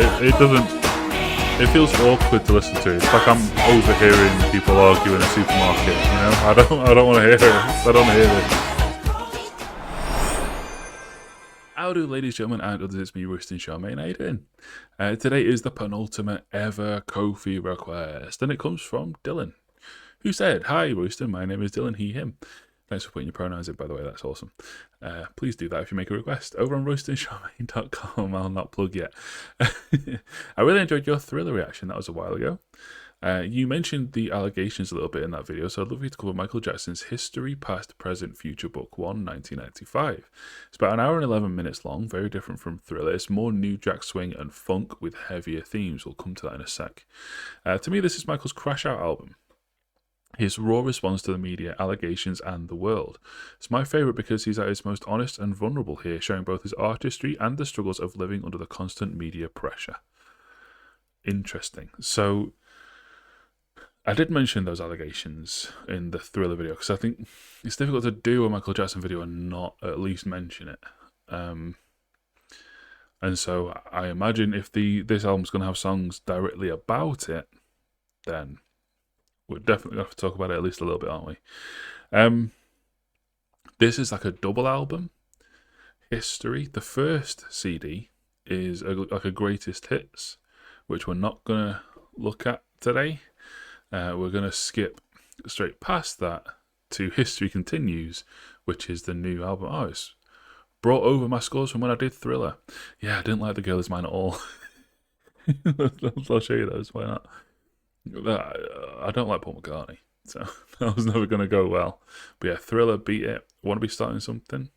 It doesn't. It feels awkward to listen to. It's like I'm overhearing people argue in a supermarket. You know, I don't want to hear it. I don't want to hear this. How do, ladies, gentlemen, and others? It's me, Rustin Charmaine. How you doing? Today is the penultimate ever Ko-fi request, and it comes from Dylan, who said, "Hi, Rustin. My name is Dylan. He, him." Thanks for putting your pronouns in, by the way. That's awesome. Please do that if you make a request over on roastincharmaine.com. I'll not plug yet. I really enjoyed your Thriller reaction. That was a while ago. You mentioned the allegations a little bit in that video, so I'd love you to cover Michael Jackson's History, Past, Present, Future Book 1, 1995. It's about an hour and 11 minutes long, very different from Thriller. It's more new jack swing and funk with heavier themes. We'll come to that in a sec. To me, this is Michael's Crash Out album. His raw response to the media, allegations, and the world. It's my favourite because he's at his most honest and vulnerable here, showing both his artistry and the struggles of living under the constant media pressure. Interesting. So, I did mention those allegations in the Thriller video, because I think it's difficult to do a Michael Jackson video and not at least mention it. And so, I imagine if this album's going to have songs directly about it, then we're definitely going to have to talk about it at least a little bit, aren't we? This is like a double album. History. The first CD is like a greatest hits, which we're not going to look at today. We're going to skip straight past that to History Continues, which is the new album. Oh, it's brought over my scores from when I did Thriller. Yeah, I didn't like The Girl Is Mine at all. I'll show you those. Why not? I don't like Paul McCartney, so that was never going to go well. But yeah, Thriller beat it. Want to Be Starting Something?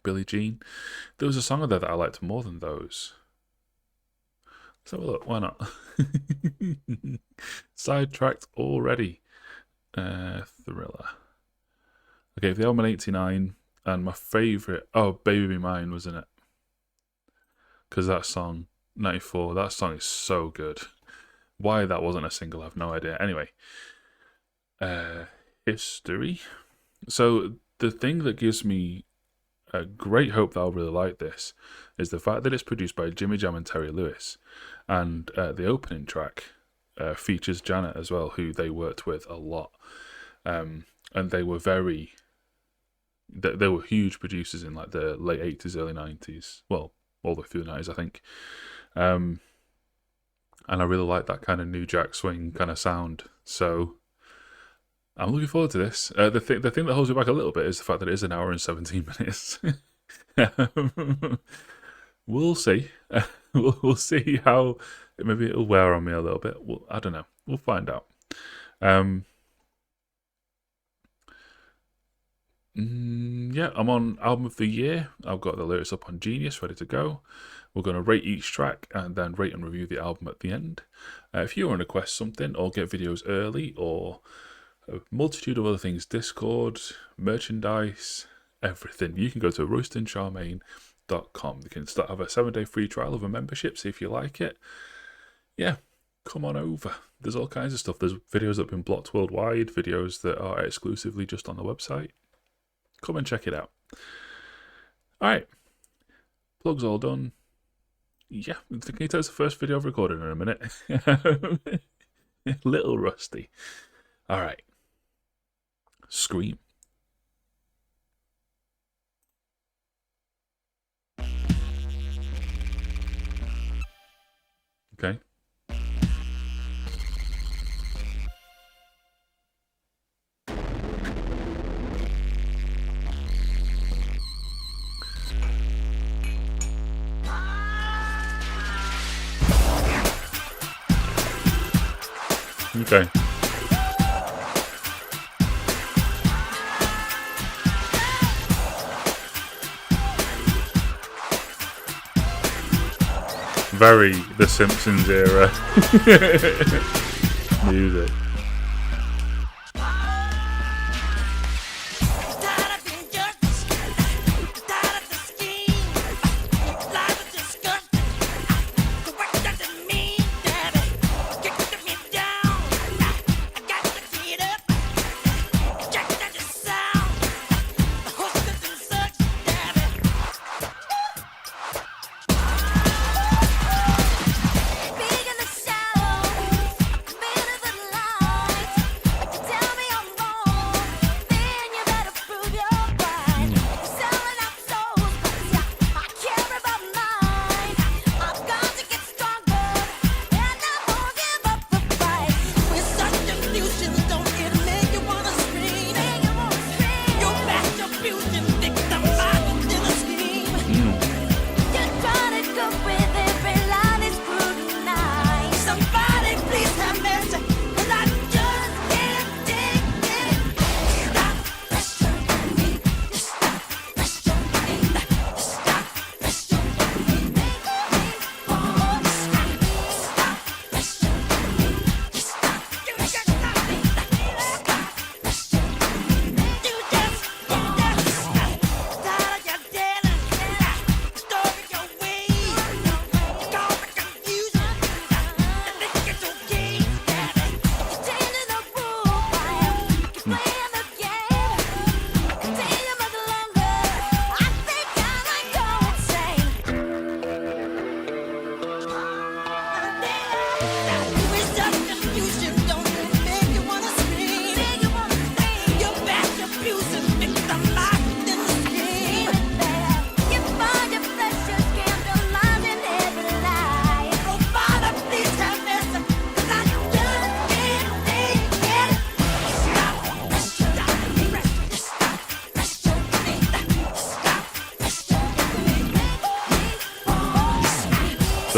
Billie Jean. There was a song on there that I liked more than those. Let's have a look. Why not? Sidetracked already. Thriller. Okay, the album in 89, and my favourite, Baby Be Mine, wasn't it? Because that song, 94, that song is so good. Why that wasn't a single, I have no idea. Anyway, History. So the thing that gives me a great hope that I'll really like this is the fact that it's produced by Jimmy Jam and Terry Lewis, and the opening track features Janet as well, who they worked with a lot, and they were they were huge producers in like the late 80s, early 90s, well, all the way through the 90s, I think. And I really like that kind of new jack swing kind of sound. So I'm looking forward to this. The thing that holds me back a little bit is the fact that it is an hour and 17 minutes. We'll see. We'll see how maybe it'll wear on me a little bit. I don't know. We'll find out. Yeah, I'm on Album of the Year. I've got the lyrics up on Genius, ready to go. We're going to rate each track and then rate and review the album at the end. If you want to request something or get videos early or a multitude of other things, Discord, merchandise, everything, you can go to roastincharmaine.com. You can have a 7-day free trial of a membership, see if you like it. Yeah, come on over. There's all kinds of stuff. There's videos that have been blocked worldwide, videos that are exclusively just on the website. Come and check it out. All right, plugs all done. Yeah, can you tell us the first video I've recorded in a minute? A little rusty. All right. Scream. Okay. Okay. Very The Simpsons era music.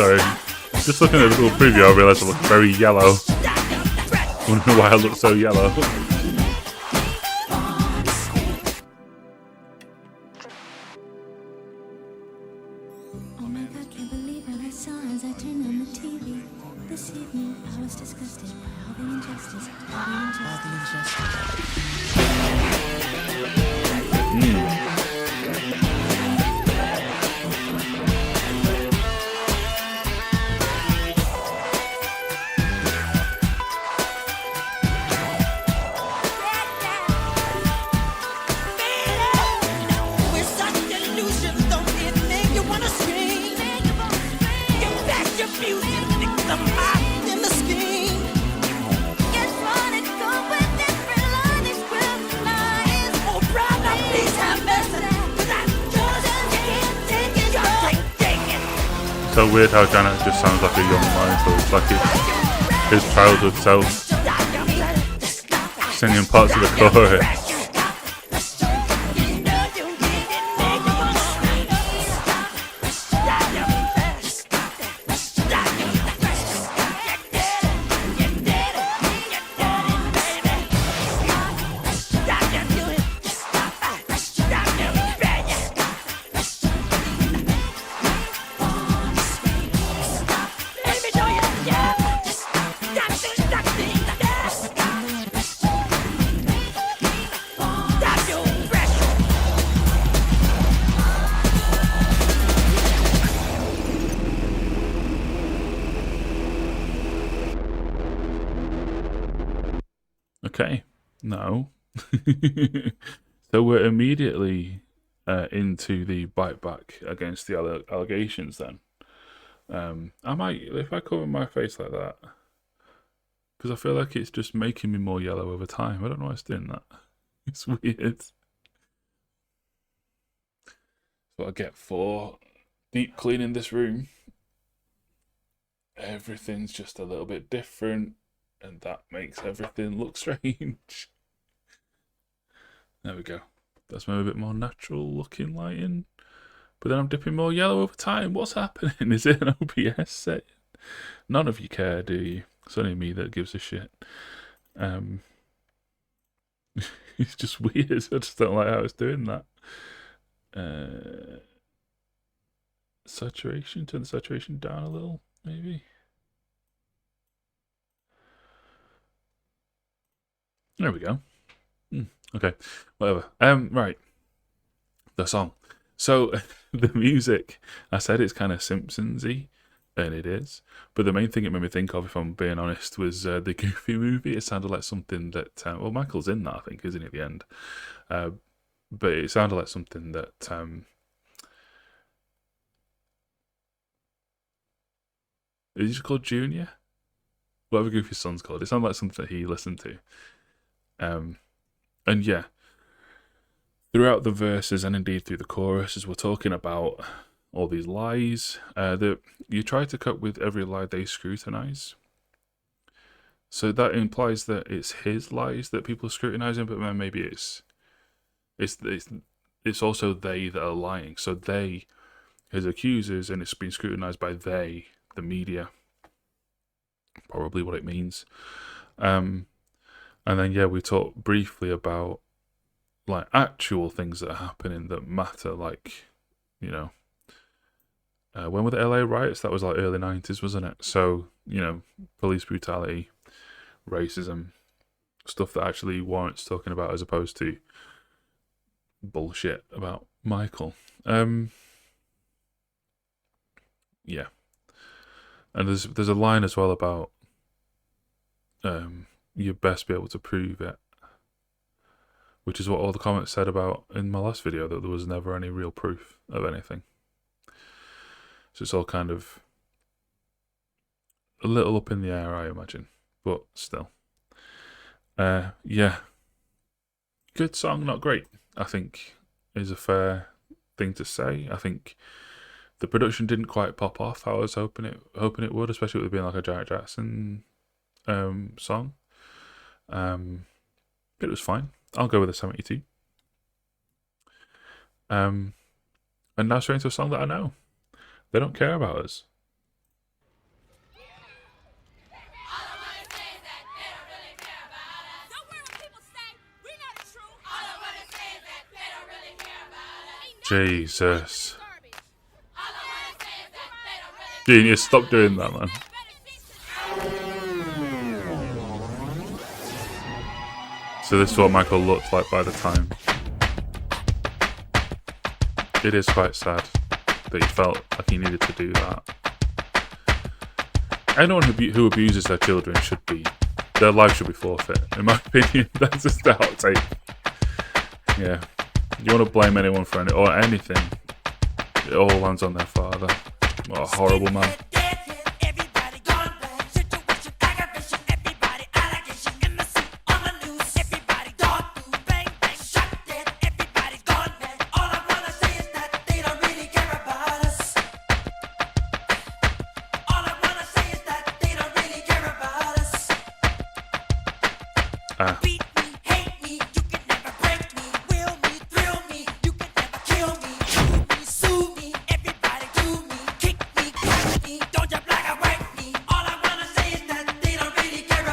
Sorry. Just looking at the little preview, I realised I look very yellow. I wonder why I look so yellow. So weird how Janet just sounds like a young Michael. It's like his childhood self singing parts of the chorus. Okay, no. So we're immediately into the bite back against the allegations then. I might, if I cover my face like that, because I feel like it's just making me more yellow over time. I don't know why it's doing that. It's weird. What I get for deep cleaning this room. Everything's just a little bit different, and that makes everything look strange. There we go. That's maybe a bit more natural looking lighting. But then I'm dipping more yellow over time. What's happening? Is it an OBS setting? None of you care, do you? It's only me that gives a shit. It's just weird. I just don't like how it's doing that. Saturation. Turn the saturation down a little, maybe. There we go. Okay, whatever. Right. The song. So the music, I said it's kind of Simpsons-y, and it is. But the main thing it made me think of, if I'm being honest, was the Goofy movie. It sounded like something that, well, Michael's in that, I think, isn't he, at the end? But it sounded like something that is he just called Junior? Whatever Goofy's son's called. It sounded like something that he listened to. And yeah, throughout the verses and indeed through the choruses, we're talking about all these lies that you try to cope with every lie they scrutinize. So that implies that it's his lies that people are scrutinizing, but then maybe it's also they that are lying. So they, his accusers, and it's been scrutinized by they, the media. Probably what it means. And then, yeah, we talked briefly about, like, actual things that are happening that matter, like, you know, when were the LA riots? That was, like, early 90s, wasn't it? So, you know, police brutality, racism, stuff that actually warrants talking about as opposed to bullshit about Michael. Yeah. And there's a line as well about you best be able to prove it, which is what all the comments said about in my last video, that there was never any real proof of anything. So it's all kind of a little up in the air, I imagine, but still. Yeah. Good song, not great, I think, is a fair thing to say. I think the production didn't quite pop off how I was hoping it would, especially with it being like a Janet Jackson song. It was fine. I'll go with a 72. And now straight into a song that I know. They don't care about us. Jesus. Genius, stop doing that, man. So this is what Michael looked like by the time. It is quite sad that he felt like he needed to do that. Anyone who abuses their children their life should be forfeit, in my opinion. That's just a hot take. Yeah. You want to blame anyone for anything, it all lands on their father. What a horrible man.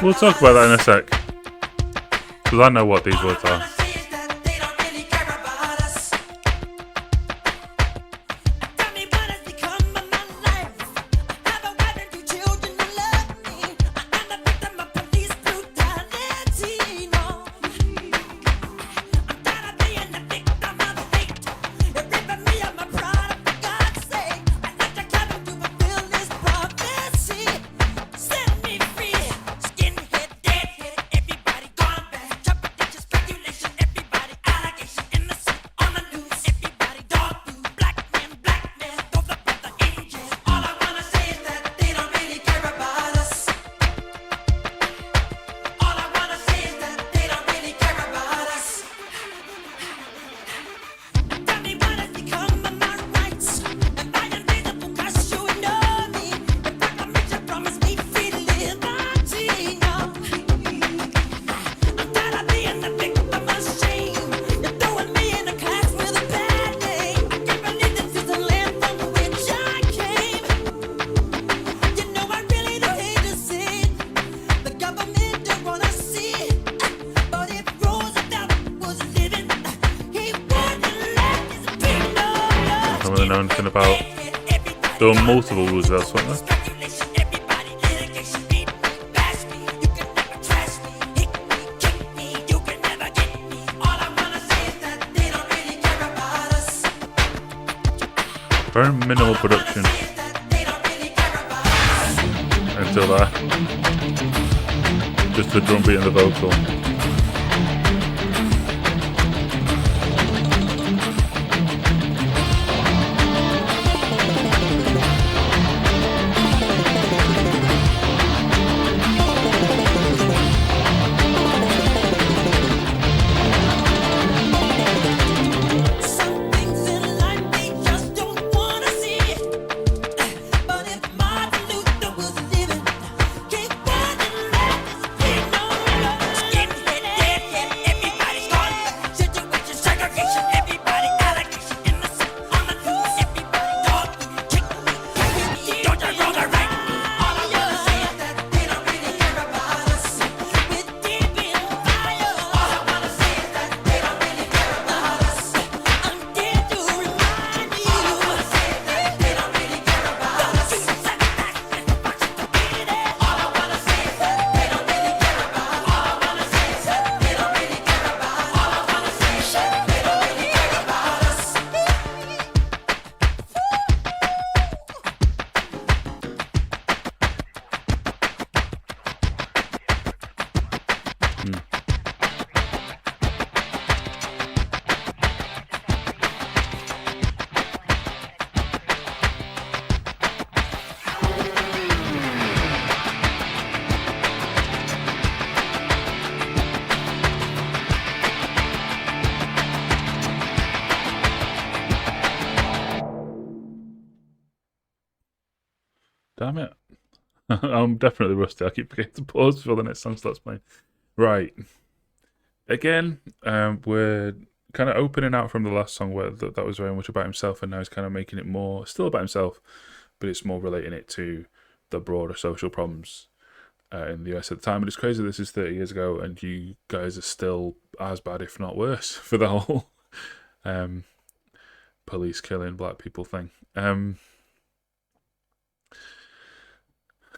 We'll talk about that in a sec, because I know what these words are. Know anything about. There were multiple Roosevelts, weren't there? Very minimal production until that. Just the drum beat and the vocal. Damn it. I'm definitely rusty. I keep forgetting to pause before the next song starts playing. Right. Again, we're kind of opening out from the last song where that was very much about himself, and now he's kind of making it more, still about himself, but it's more relating it to the broader social problems in the US at the time. And it's crazy this is 30 years ago, and you guys are still as bad, if not worse, for the whole police killing black people thing. Can't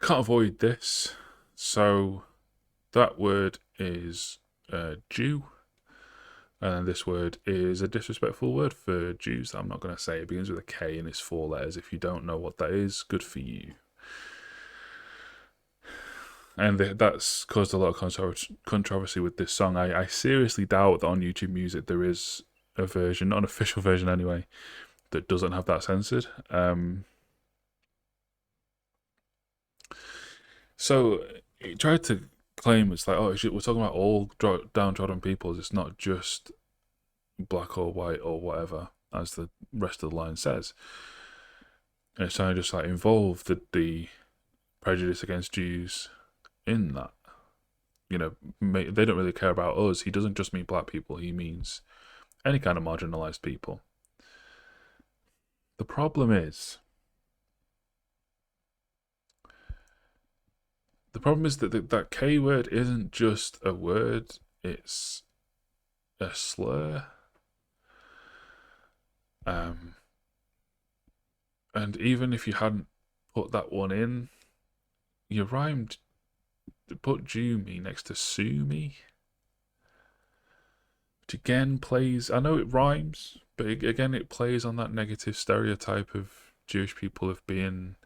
avoid this. So that word is Jew. And this word is a disrespectful word for Jews that I'm not going to say. It begins with a K and it's 4 letters. If you don't know what that is, good for you. And that's caused a lot of controversy with this song. I seriously doubt that on YouTube Music there is a version, not an official version anyway, that doesn't have that censored. So it tried to claim it's like, oh, we're talking about all downtrodden peoples. It's not just black or white or whatever, as the rest of the line says. And it's trying to just like involve the prejudice against Jews in that. You know, they don't really care about us. He doesn't just mean black people. He means any kind of marginalized people. The problem is that that K word isn't just a word. It's a slur. And even if you hadn't put that one in, you rhymed, put Jew me next to sue me, which again plays, I know it rhymes, but again it plays on that negative stereotype of Jewish people of being,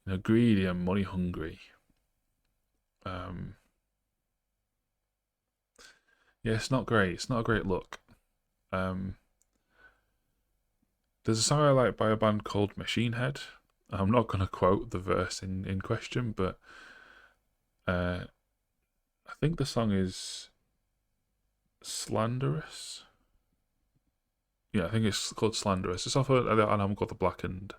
you know, greedy and money hungry. Yeah, it's not great. It's not a great look. There's a song I like by a band called Metalhead. I'm not going to quote the verse in question, but I think the song is Slanderous. Yeah, I think it's called Slanderous. It's off an album called The Blackening.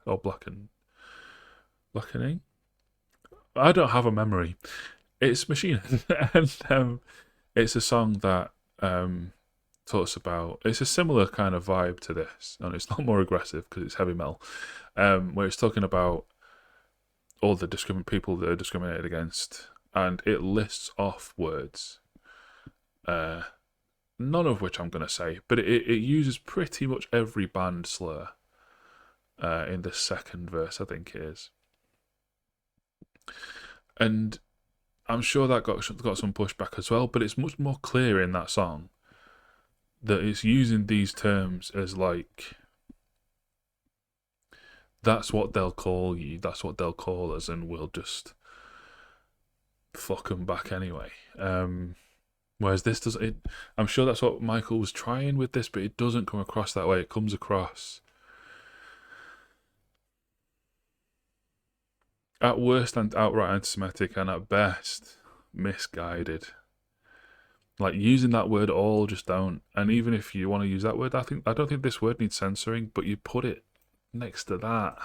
I don't have a memory. It's Metalhead, and it's a song that talks about, it's a similar kind of vibe to this, and it's not more aggressive because it's heavy metal, where it's talking about all the people that are discriminated against, and it lists off words, none of which I'm going to say, but it uses pretty much every banned slur in the second verse, I think it is. And I'm sure that got some pushback as well, but it's much more clear in that song that it's using these terms as like, that's what they'll call you, that's what they'll call us, and we'll just fuck them back anyway. Whereas this doesn't. I'm sure that's what Michael was trying with this, but it doesn't come across that way. It comes across at worst and outright anti-Semitic, and at best misguided. Like, using that word at all, just don't. And even if you want to use that word, I don't think this word needs censoring, but you put it next to that.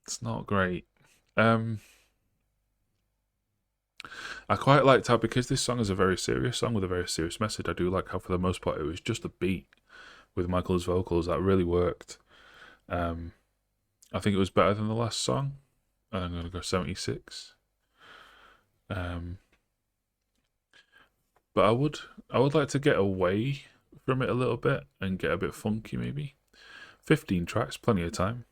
It's not great. I quite liked how, because this song is a very serious song with a very serious message, I do like how for the most part it was just a beat with Michael's vocals that really worked. I think it was better than the last song. I'm going to go 76. But I would like to get away from it a little bit and get a bit funky maybe. 15 tracks, plenty of time.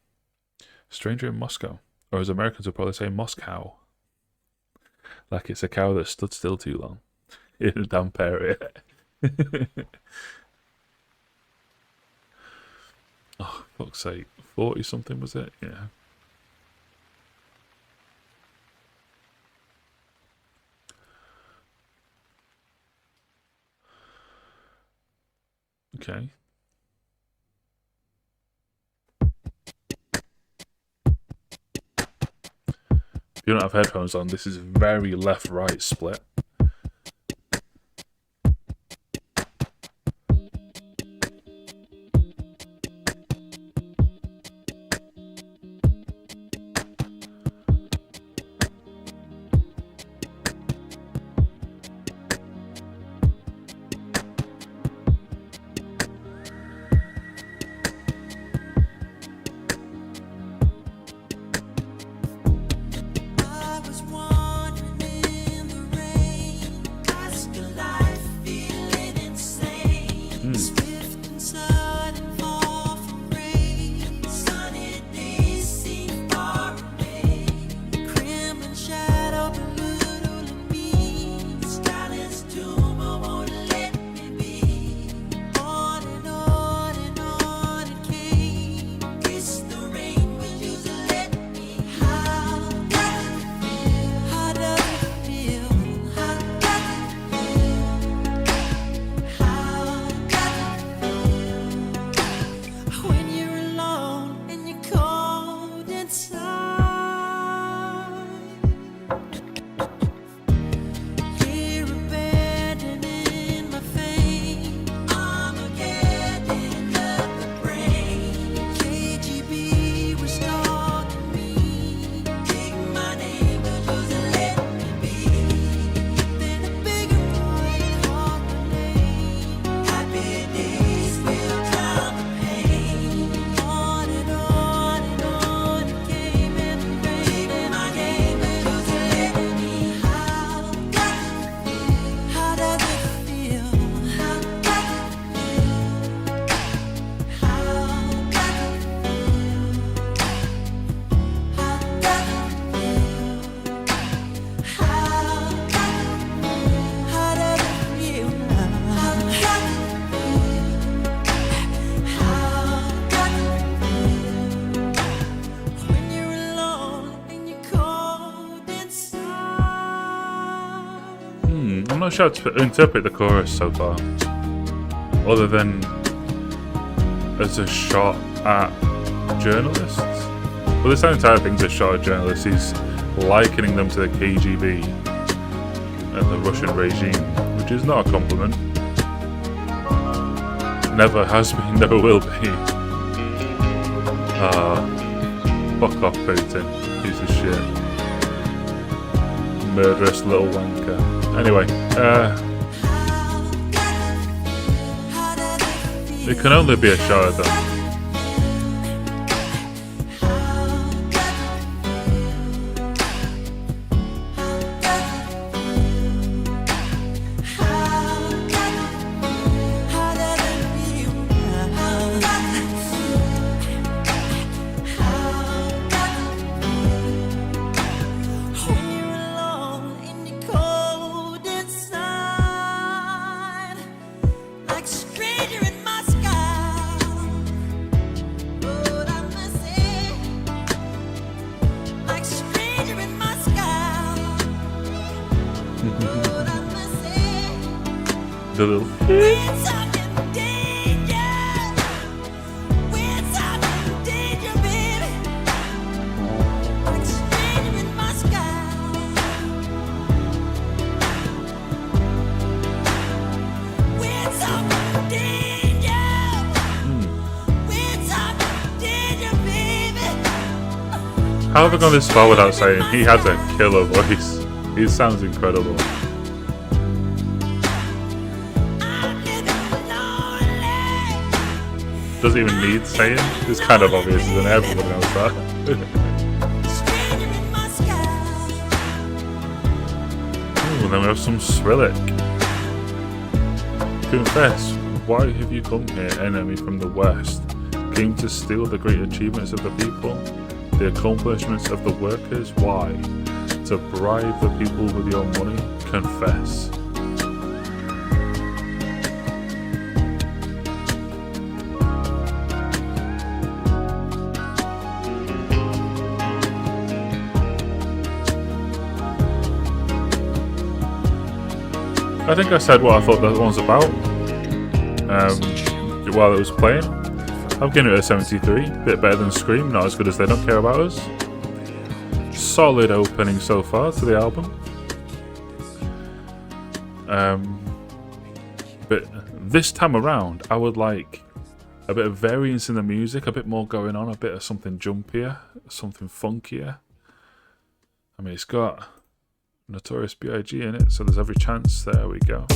Stranger in Moscow. Or as Americans would probably say, Moscow. Like it's a cow that stood still too long in a damp area. Oh, fuck's sake. 40 something was it? Yeah. Okay. If you don't have headphones on, this is very left-right split. not sure how to interpret the chorus so far, other than as a shot at journalists. Well, this entire thing's a shot at journalists. He's likening them to the KGB and the Russian regime, which is not a compliment. Never has been, never will be. Fuck off, Putin. Piece of shit. Murderous little wanker. Anyway, it can only be a shot at them. The little How have I gone this far without saying he has a killer voice? He sounds incredible. Doesn't even need saying. It's kind of obvious, isn't it? Everyone knows that. Ooh, and then we have some Skrillex. Confess, why have you come here, enemy from the west? Came to steal the great achievements of the people? The accomplishments of the workers? Why? To bribe the people with your money? Confess. I think I said what I thought that one was about while it was playing. I'm giving it a 73, bit better than Scream, not as good as They Don't Care About Us. Solid opening so far to the album. But this time around, I would like a bit of variance in the music, a bit more going on, a bit of something jumpier, something funkier. I mean, it's got Notorious B.I.G. in it, so there's every chance. There we go.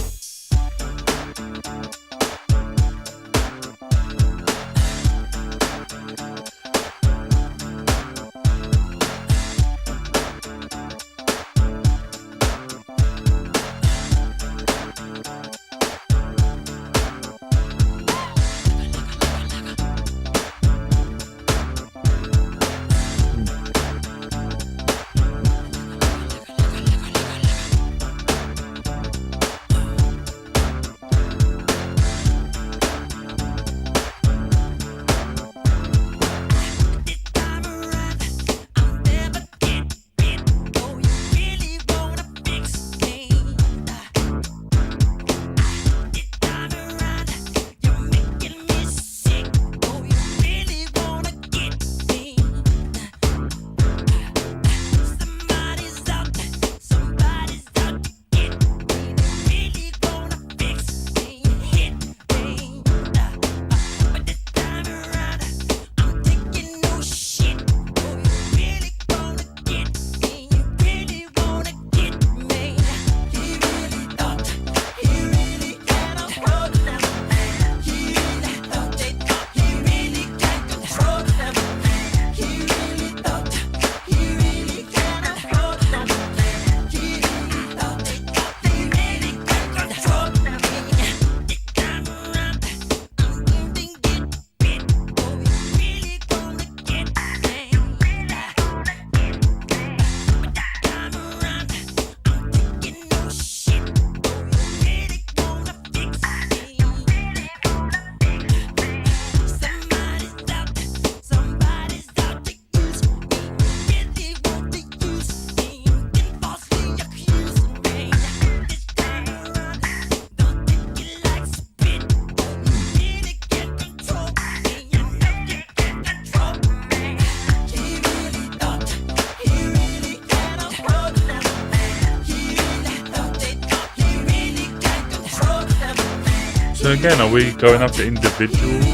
So again, are we going after individuals in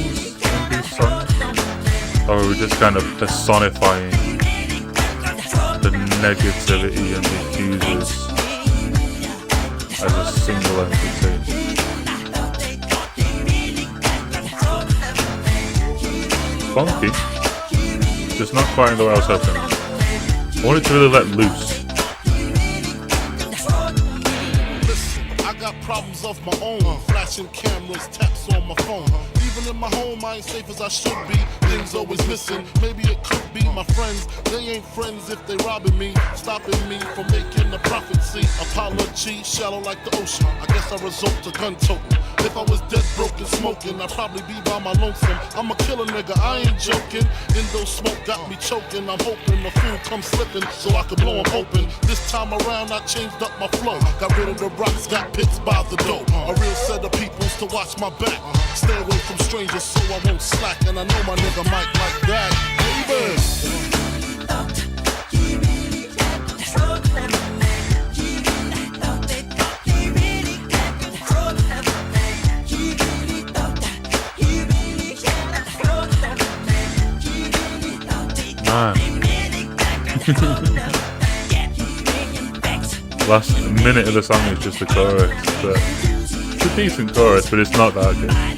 these songs? Or are we just kind of personifying the negativity and the accusers as a single entity? Funky. Just not quite in the way I was hoping. I wanted to really let loose. I got problems of my own. Flashing cameras, taps on my phone. Even in my home, I ain't safe as I should be. Things always missing. Maybe it could be my friends. They ain't friends if they robbing me, stopping me from making the prophecy. Apology, shallow like the ocean. I guess I resort to gun toting. If I was dead, broken, smoking, I'd probably be by my lonesome. I'm a killer nigga, I ain't joking. Indo smoke got me choking. I'm hoping the fool comes slipping so I can blow him open. This time around, I changed up my flow. Got rid of the rocks, got pits by the door. A real set of peoples to watch my back. Stay away from strangers so I won't slack. And I know my nigga might like that. Baby. Last minute of the song is just the chorus, but it's a decent chorus, but it's not that good.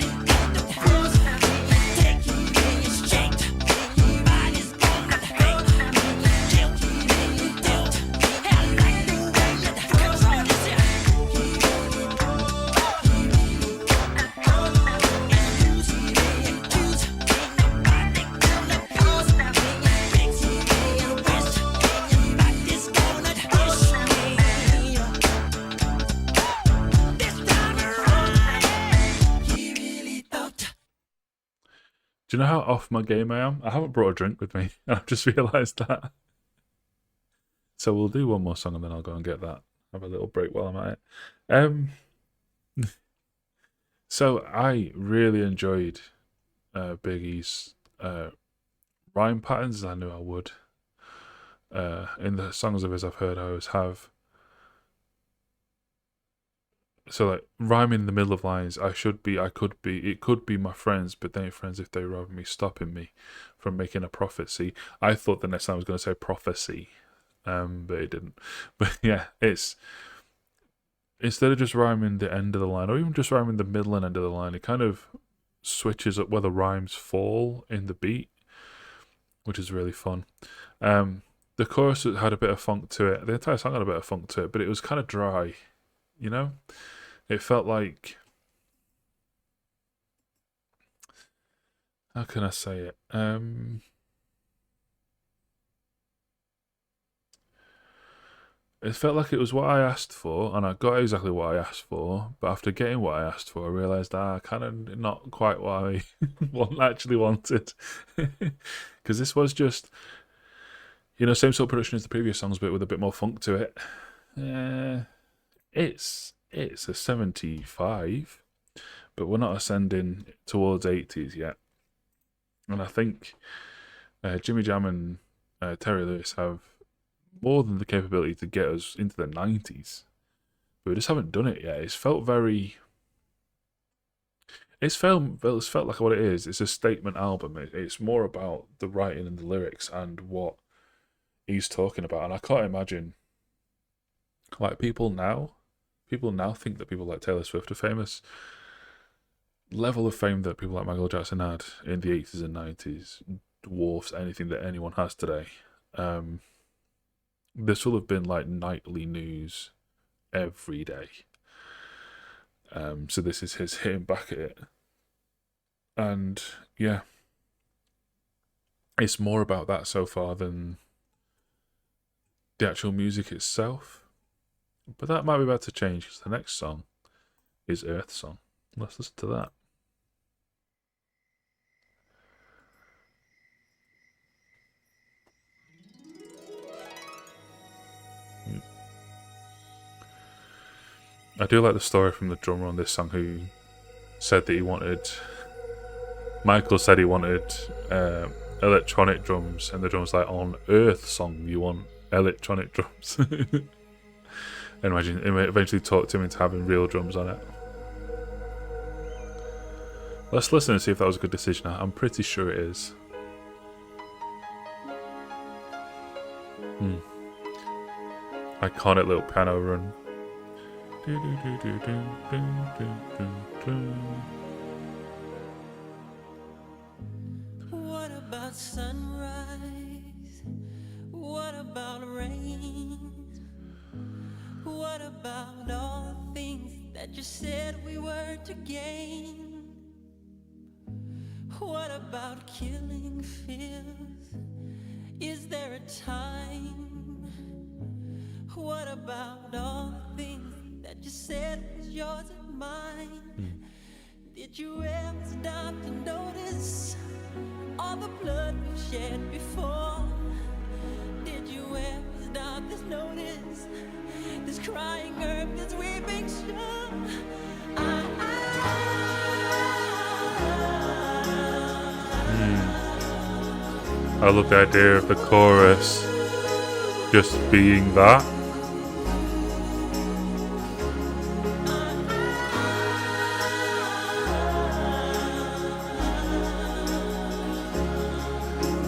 Do you know how off my game I am? I haven't brought a drink with me. I've just realised that. So we'll do one more song and then I'll go and get that. Have a little break while I'm at it. So I really enjoyed Biggie's rhyme patterns, as I knew I would. In the songs of his I've heard, I always have. So like rhyming in the middle of lines, it could be my friends, but they ain't friends if they rob me, stopping me from making a prophecy. I thought the next time I was going to say prophecy, but it didn't. But yeah, it's instead of just rhyming the end of the line, or even just rhyming the middle and end of the line, it kind of switches up where the rhymes fall in the beat, which is really fun. The chorus had a bit of funk to it. The entire song had a bit of funk to it, but it was kind of dry. You know, it felt like, how can I say it? It felt like it was what I asked for, and I got exactly what I asked for. But after getting what I asked for, I realised kind of not quite what I actually wanted. Because this was just, same sort of production as the previous songs, but with a bit more funk to it. It's a 75, but we're not ascending towards 80s yet. And I think Jimmy Jam and Terry Lewis have more than the capability to get us into the 90s, but we just haven't done it yet. It's felt like what it is. It's a statement album. It's more about the writing and the lyrics and what he's talking about. And I can't imagine, like, people now think that people like Taylor Swift are famous. Level of fame that people like Michael Jackson had in the 80s and 90s dwarfs anything that anyone has today. This will have been like nightly news every day. So this is his hitting back at it. And yeah, it's more about that so far than the actual music itself. But that might be about to change because the next song is Earth Song. Let's listen to that. I do like the story from the drummer on this song who said that Michael said he wanted electronic drums, and the drum's like, on Earth Song you want electronic drums. And imagine it eventually talked him into having real drums on it. Let's listen and see if that was a good decision. I'm pretty sure it is. Iconic little piano run. What about sunrise? What about rain? What about all the things that you said we were to gain? What about killing fears? Is there a time? What about all the things that you said was yours and mine? Did you ever stop to notice all the blood we've shed before? Did you ever stop to notice this crying earth, this weeping shore? I love the idea of the chorus just being that.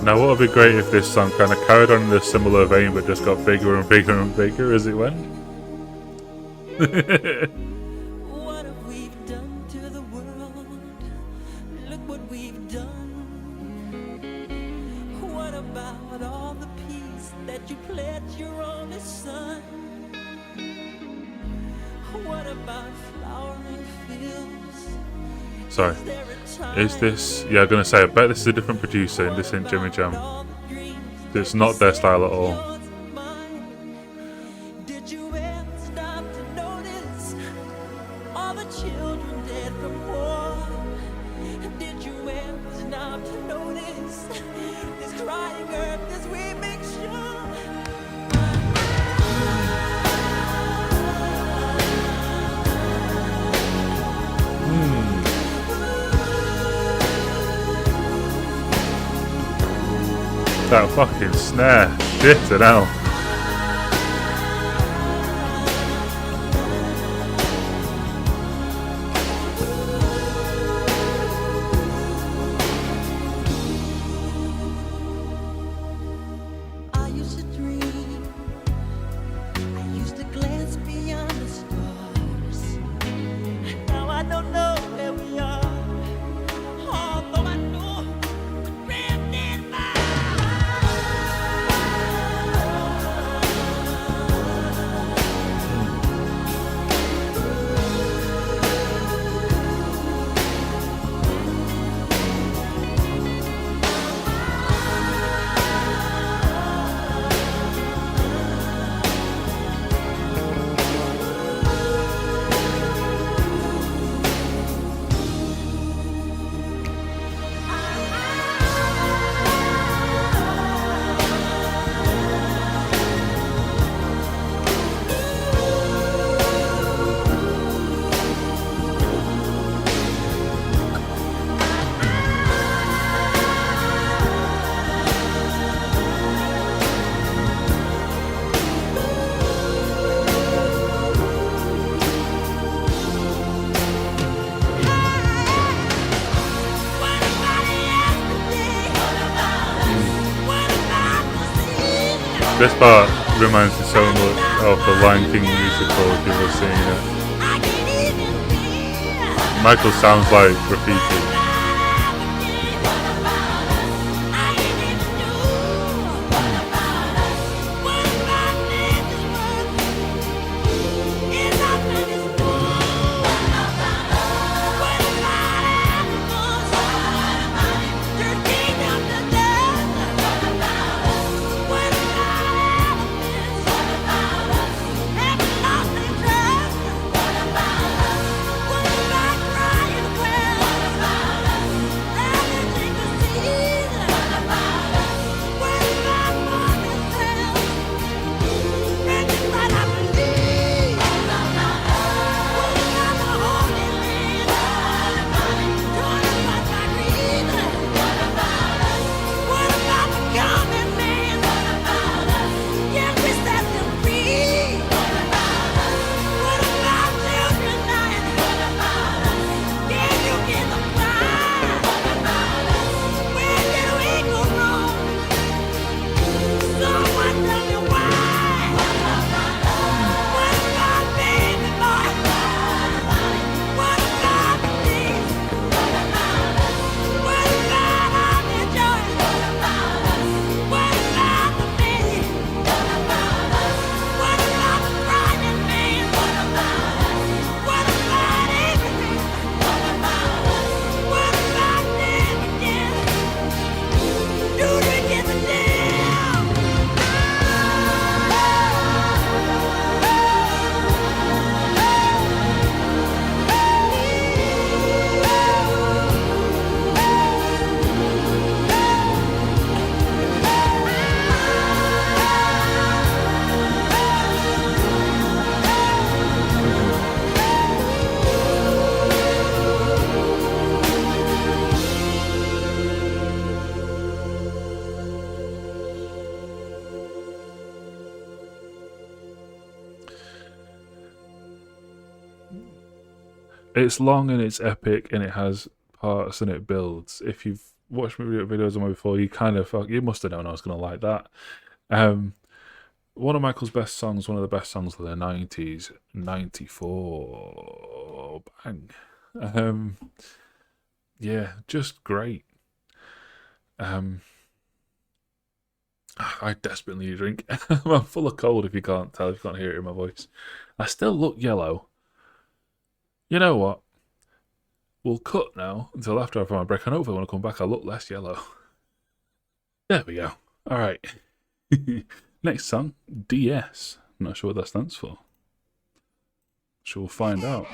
Now what would be great if this song kind of carried on in a similar vein but just got bigger and bigger and bigger as it went? What have we done to the world? Look what we've done. What about all the peace that you pledged your only son? What about flowering fields? Sorry. Is this... Yeah, I'm going to say, I bet this is a different producer and this ain't Jimmy Jam. It's not their style at all. Did you ever stop to notice all the children dead from war? Did you ever stop to notice this crying earth, this weeping shore? That fucking snare. Shit it out. I used to dream, I used to glance beyond the stars. Now I don't know where we are, although I know we're drifting by. This part reminds me so much of the Lion King musical if you've ever seen it. Michael sounds like graffiti. It's long and it's epic and it has parts and it builds. If you've watched my videos on me before, you must have known I was gonna like that. One of Michael's best songs, one of the best songs of the 90s, 94, bang. Yeah, just great. I desperately need a drink. I'm full of cold if you can't tell, if you can't hear it in my voice. I still look yellow. You know what? We'll cut now until after I've had my break. I know if I want to come back, I'll look less yellow. There we go. Alright. Next song, DS. I'm not sure what that stands for. Sure, we'll find out.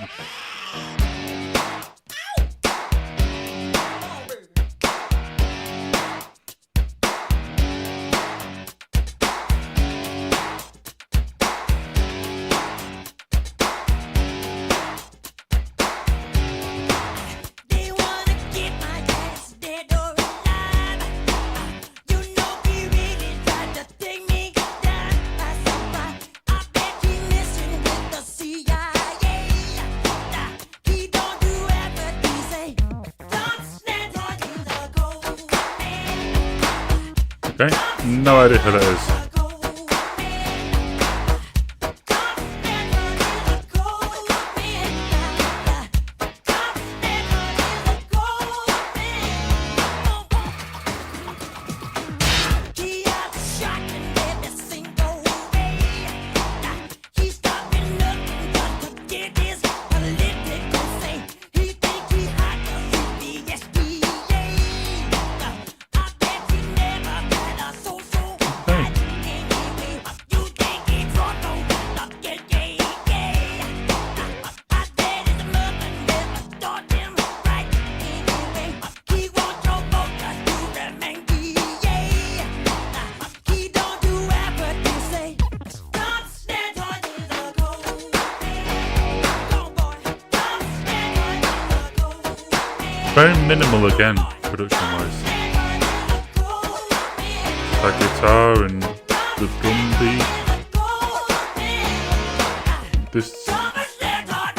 Okay, no idea who that is. Very minimal again, production-wise. That guitar and the drum beat.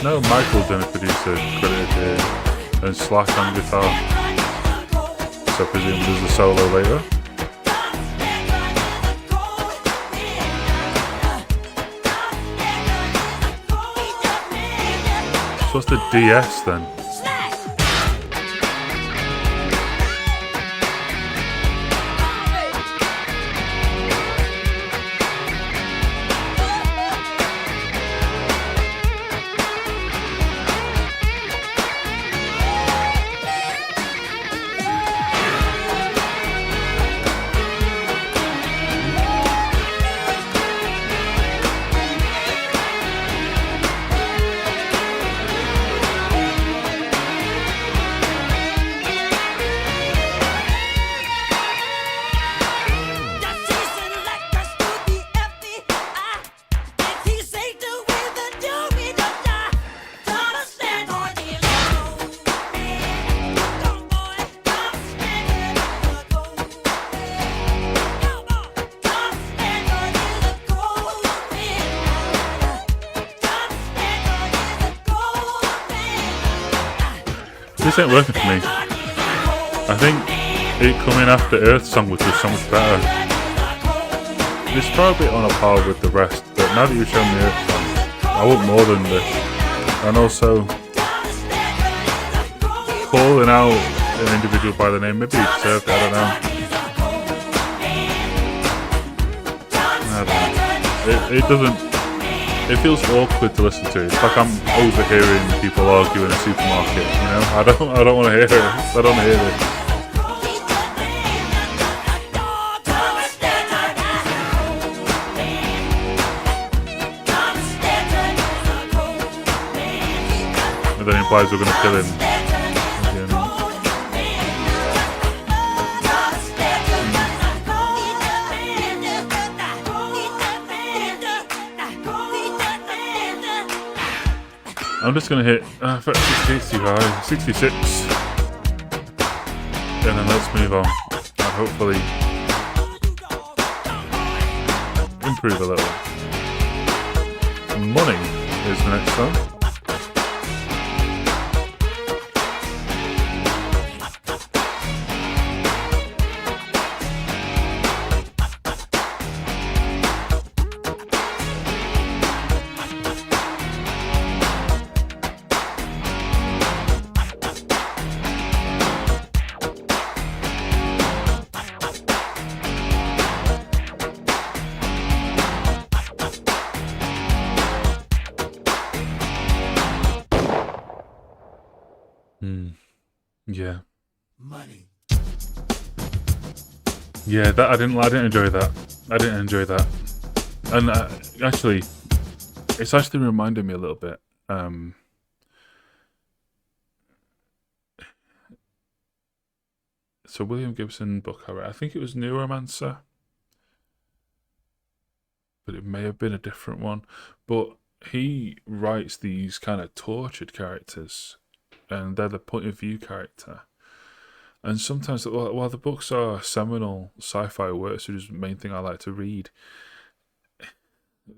No, Michael's been a producer credited here, and Slack on guitar. So I presume there's a solo later. So what's the DS then? This ain't working for me. I think it coming after Earth Song was just so much better. It's probably on a par with the rest, but now that you've shown me Earth Song, I want more than this. And also, calling out an individual by the name, maybe he deserved it, I don't know. It doesn't. It feels awkward to listen to. It's like I'm overhearing people argue in a supermarket. You know, I don't want to hear it. I don't want to hear this. And then it implies we're going to kill him. I'm just going to hit 65, 66, and then let's move on and hopefully improve a little. Money is the next song. Yeah. Money. Yeah, that I didn't enjoy that. I didn't enjoy that. And actually, it's actually reminded me a little bit. So William Gibson book I read, I think it was Neuromancer, but it may have been a different one. But he writes these kind of tortured characters, and they're the point of view character. And sometimes, while the books are seminal sci-fi works, which is the main thing I like to read,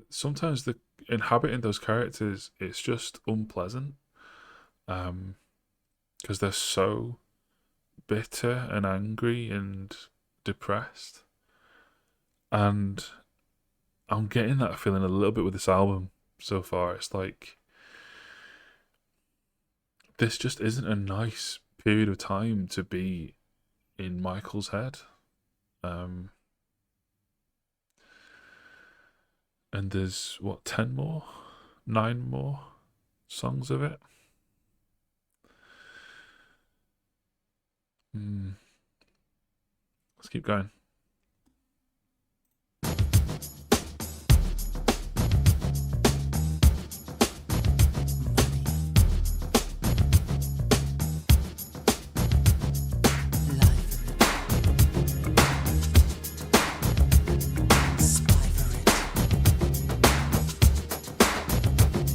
sometimes the inhabiting those characters, it's just unpleasant, because they're so bitter and angry and depressed. And I'm getting that feeling a little bit with this album so far. It's like this just isn't a nice period of time to be in Michael's head. And there's what, 10 more? 9 more songs of it? Let's keep going.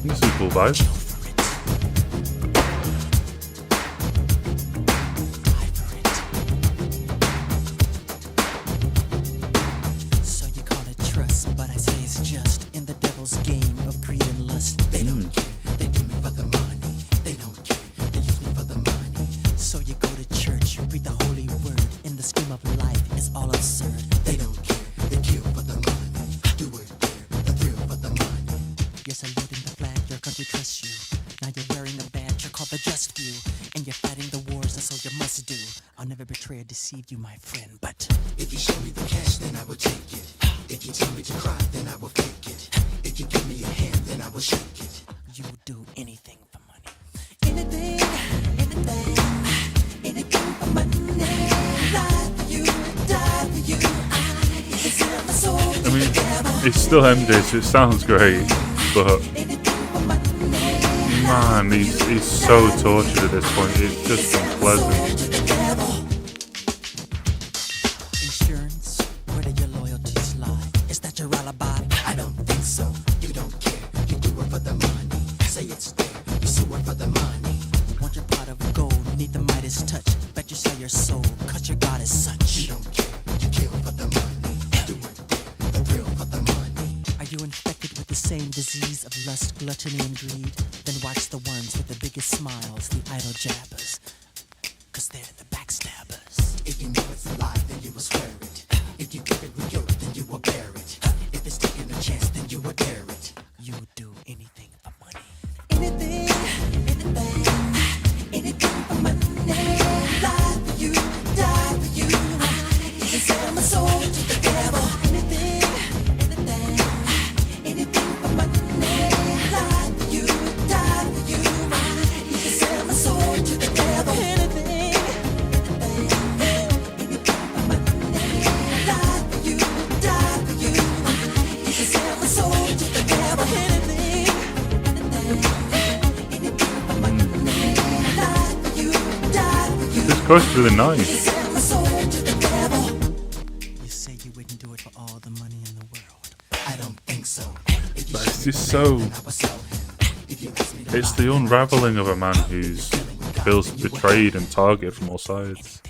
This is a cool vibe. So you call it trust, but I say it's just in the devil's game of greed and lust. They don't care. They do me for the money. They don't care. They use me for the money. So you go to church, you read the holy word. In the scheme of life, it's all absurd. They don't care. They kill for the money. Do it there. The thrill for the money. You're saluting the flag. Your country trusts you. Now you're wearing a badge. You're called the just few. And you're fighting the wars. That's all you must do. I'll never betray or deceive you, my friend. But if you show me the cash, then I will take it. If you tell me to cry, then I will fake it. If you give me a hand, then I will shake it. You will do anything for money. Anything, anything for money. Lie for you, die for you. I can sell my soul to I mean, the devil. it's still ended, so it sounds great, but Anything for money. man, he's so tortured at this point. It's just unpleasant. To the devil. Insurance, where do your loyalties lie? Is that your alibi? I don't think so. You don't care. You do it for the money. Say it's there. You sue it for the money. Want your pot of gold, need the Midas touch. Bet you sell your soul, cause your God is such. You don't care. You kill for the money. Do it there. The thrill for the money. Are you infected with the same disease of lust, gluttony, and greed? Then watch the ones with the biggest smiles, the idle jabbers. Cause they're the backstabbers. If you know it's a lie, then you will swear it. If you give it with guilt, then you will bear it. If it's taking a chance, then you will dare it. You will do anything for money. Anything, anything for money. Lie for you, die for you. You can sell my soul to the devil. Anything, anything for money. Lie for you, die for you. You can sell my soul to the devil. Anything, anything for money. Lie for you, die for you. You can sell my soul to the devil. Anything, anything for money. Lie for you, die for you. This chorus is really nice. Sell my soul to the devil. You say you wouldn't do it for all the money in the world. I don't think so. But it's just so. It's the unraveling of a man who's feels betrayed and targeted from all sides.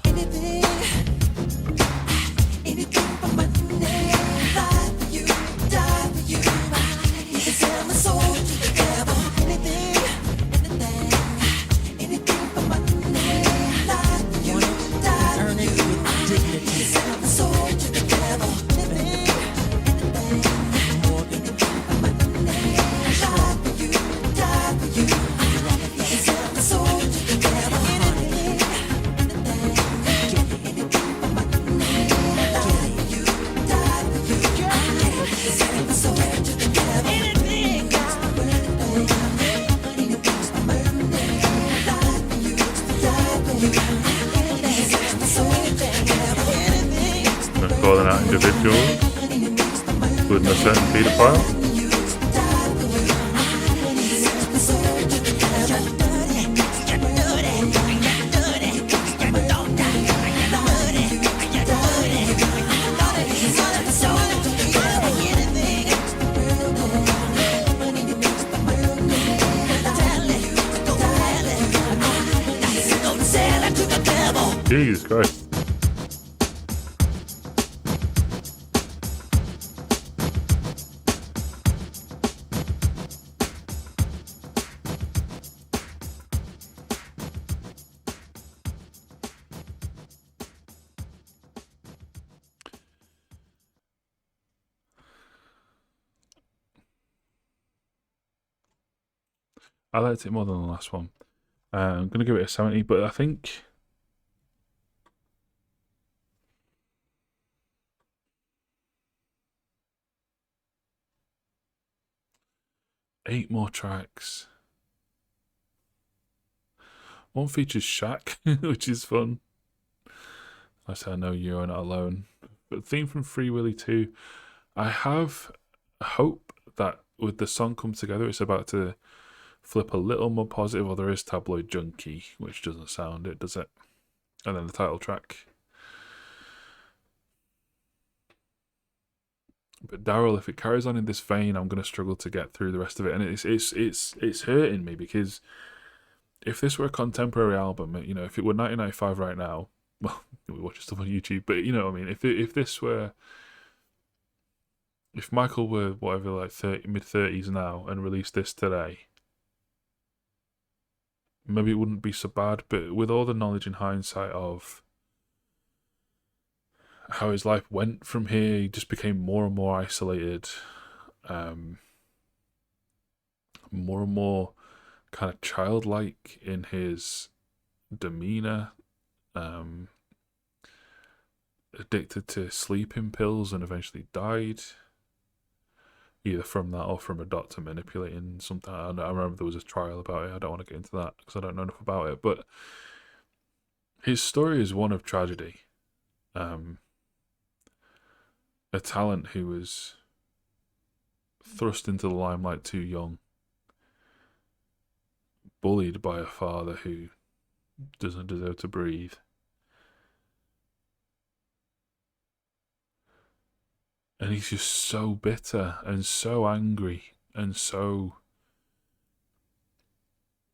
Anything, anything for money. Lie for you, die for you. You can sell my soul to the devil. Anything, anything for money. Lie for you, die for you. You can sell my soul to the devil. Anything, anything for money. Lie for you, die for you. You can sell my soul to the devil. Anything. individuals within a certain paedophile. Jesus Christ. I liked it more than the last one. I'm going to give it a 70, but I think... eight more tracks. One features Shaq, which is fun. I said, I know you're not alone. But theme from Free Willy 2. I have hope that with the song Come Together, it's about to flip a little more positive, or there is Tabloid Junkie, which doesn't sound it, does it? And then the title track. But Daryl, if it carries on in this vein, I'm going to struggle to get through the rest of it, and it's hurting me, because if this were a contemporary album, you know, if it were 1995 right now, well, we watch stuff on YouTube, but you know what I mean. If Michael were whatever, like mid-30s now, and released this today, maybe it wouldn't be so bad. But with all the knowledge in hindsight of how his life went from here, he just became more and more isolated, more and more kind of childlike in his demeanor, addicted to sleeping pills, and eventually died, either from that or from a doctor manipulating something. I remember there was a trial about it. I don't want to get into that because I don't know enough about it, but his story is one of tragedy. A talent who was thrust into the limelight too young, bullied by a father who doesn't deserve to breathe, and he's just so bitter and so angry, and so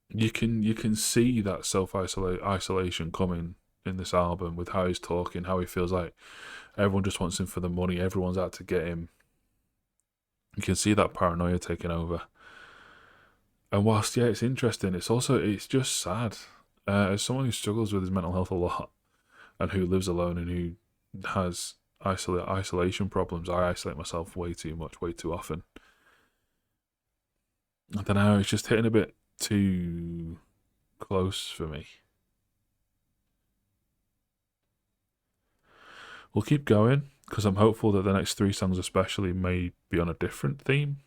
you can see that isolation coming in this album, with how he's talking, how he feels like everyone just wants him for the money, everyone's out to get him. You can see that paranoia taking over. And whilst, yeah, it's interesting, it's just sad. As someone who struggles with his mental health a lot, and who lives alone, and who has isolation problems, I isolate myself way too much, way too often. I don't know, it's just hitting a bit too close for me. We'll keep going, because I'm hopeful that the next 3 songs especially may be on a different theme.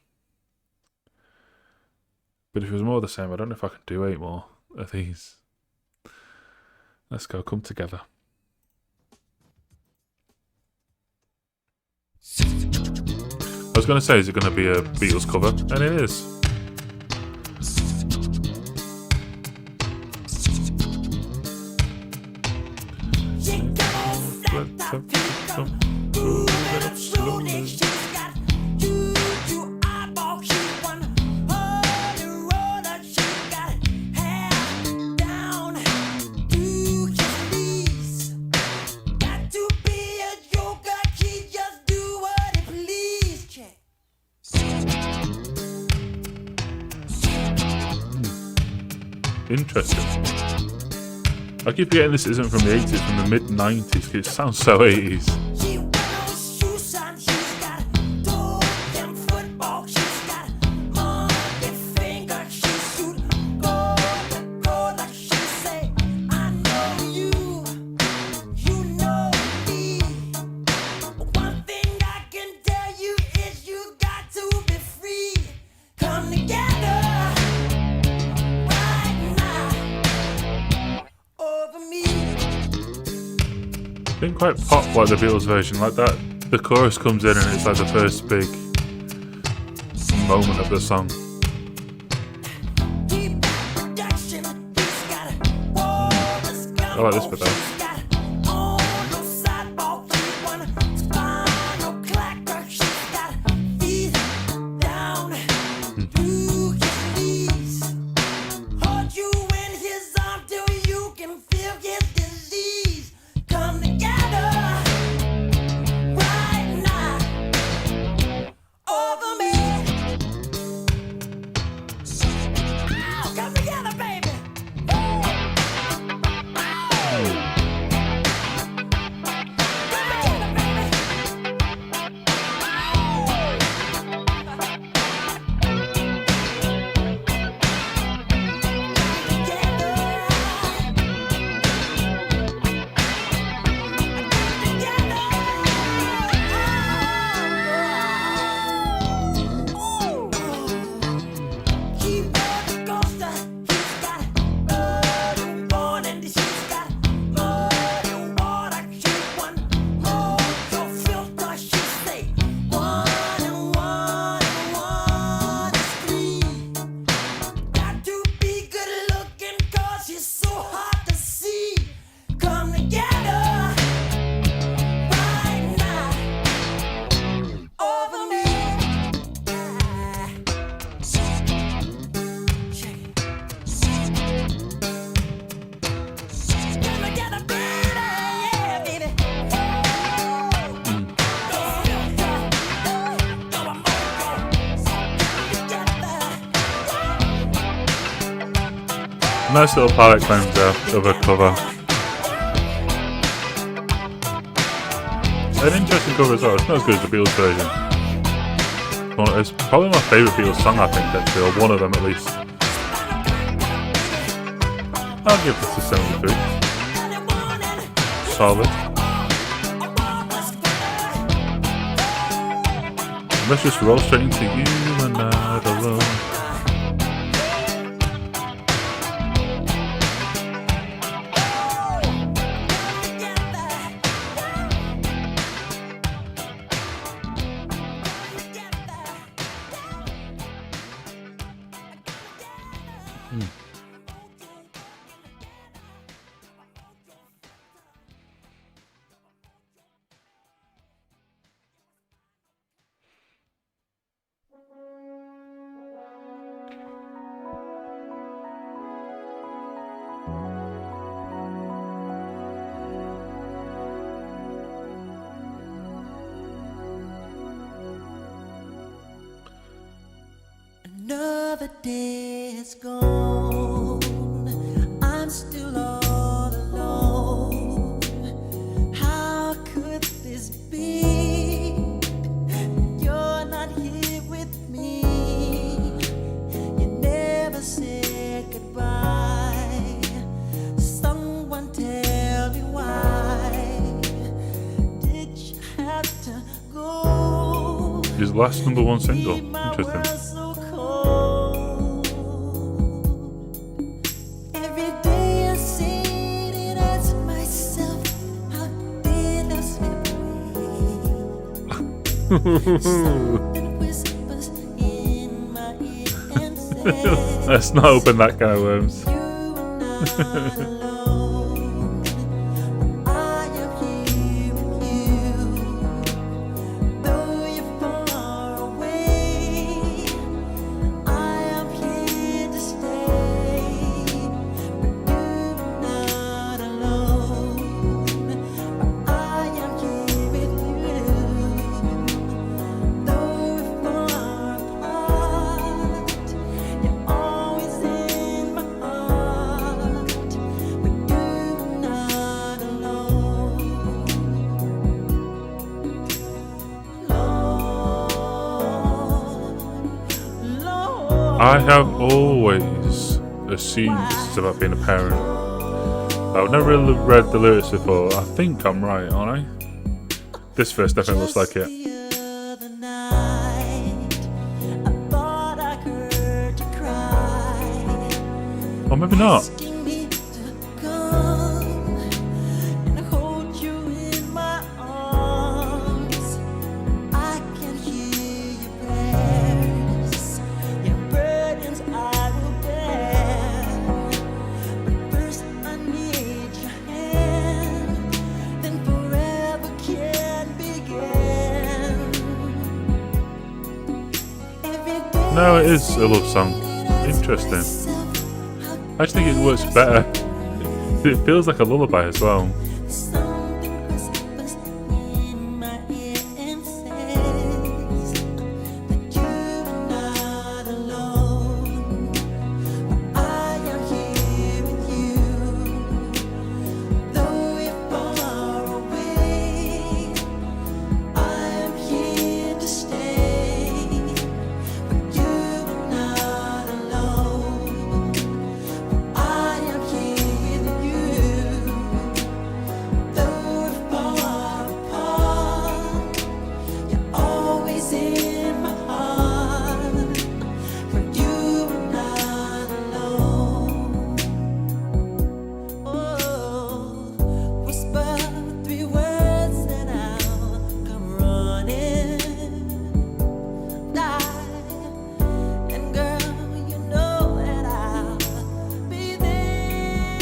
But if it was more of the same, I don't know if I can do 8 more of these. Let's go, Come Together. I was going to say, is it going to be a Beatles cover? And it is. Interesting. I keep forgetting this isn't from the 80s, from the mid-90s, because it sounds so 80s. Didn't quite pop like the Beatles version, like that The chorus comes in and it's like the first big moment of the song. I like this bit though. Nice little palette cleanser of a cover. An interesting cover as well. It's not as good as the Beatles version. Well, it's probably my favourite Beatles song, I think, actually, or one of them at least. I'll give this a 73. Solid. Let's just roll straight into You and Not Alone. Another day is gone. I'm still all alone. How could this be? You're not here with me. You never said goodbye. Someone tell me why did you have to go? His last #1 single. Interesting. Let's not open that can of worms. I have always assumed this is about being a parent. I've never really read the lyrics before. I think I'm right, aren't I? This verse definitely looks like it. Or maybe not. No, it is a love song. Interesting. I just think it works better. It feels like a lullaby as well. Something whispers in my ear and says that you're not alone. I am here with you, though you're far away. I am here to stay, but you're not alone. I am here with you, though we're far apart. You're always in my heart, for you are not alone. Oh, whisper 3 words and I'll come running. And girl, you know that I'll be there.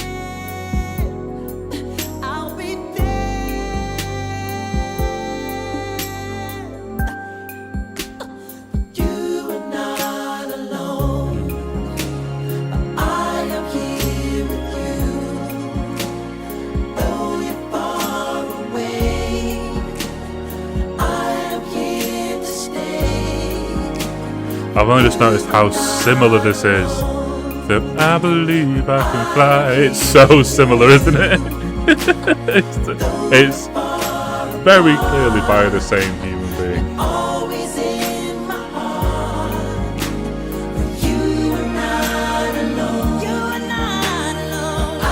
I'll be there. You are not alone. I am here with you, though you're far away. I am here to stay. I've only just noticed how similar this is. The I believe I can fly. It's so similar, isn't it? it's very clearly by the same human being. Always in my heart. You are not alone. You are not alone. I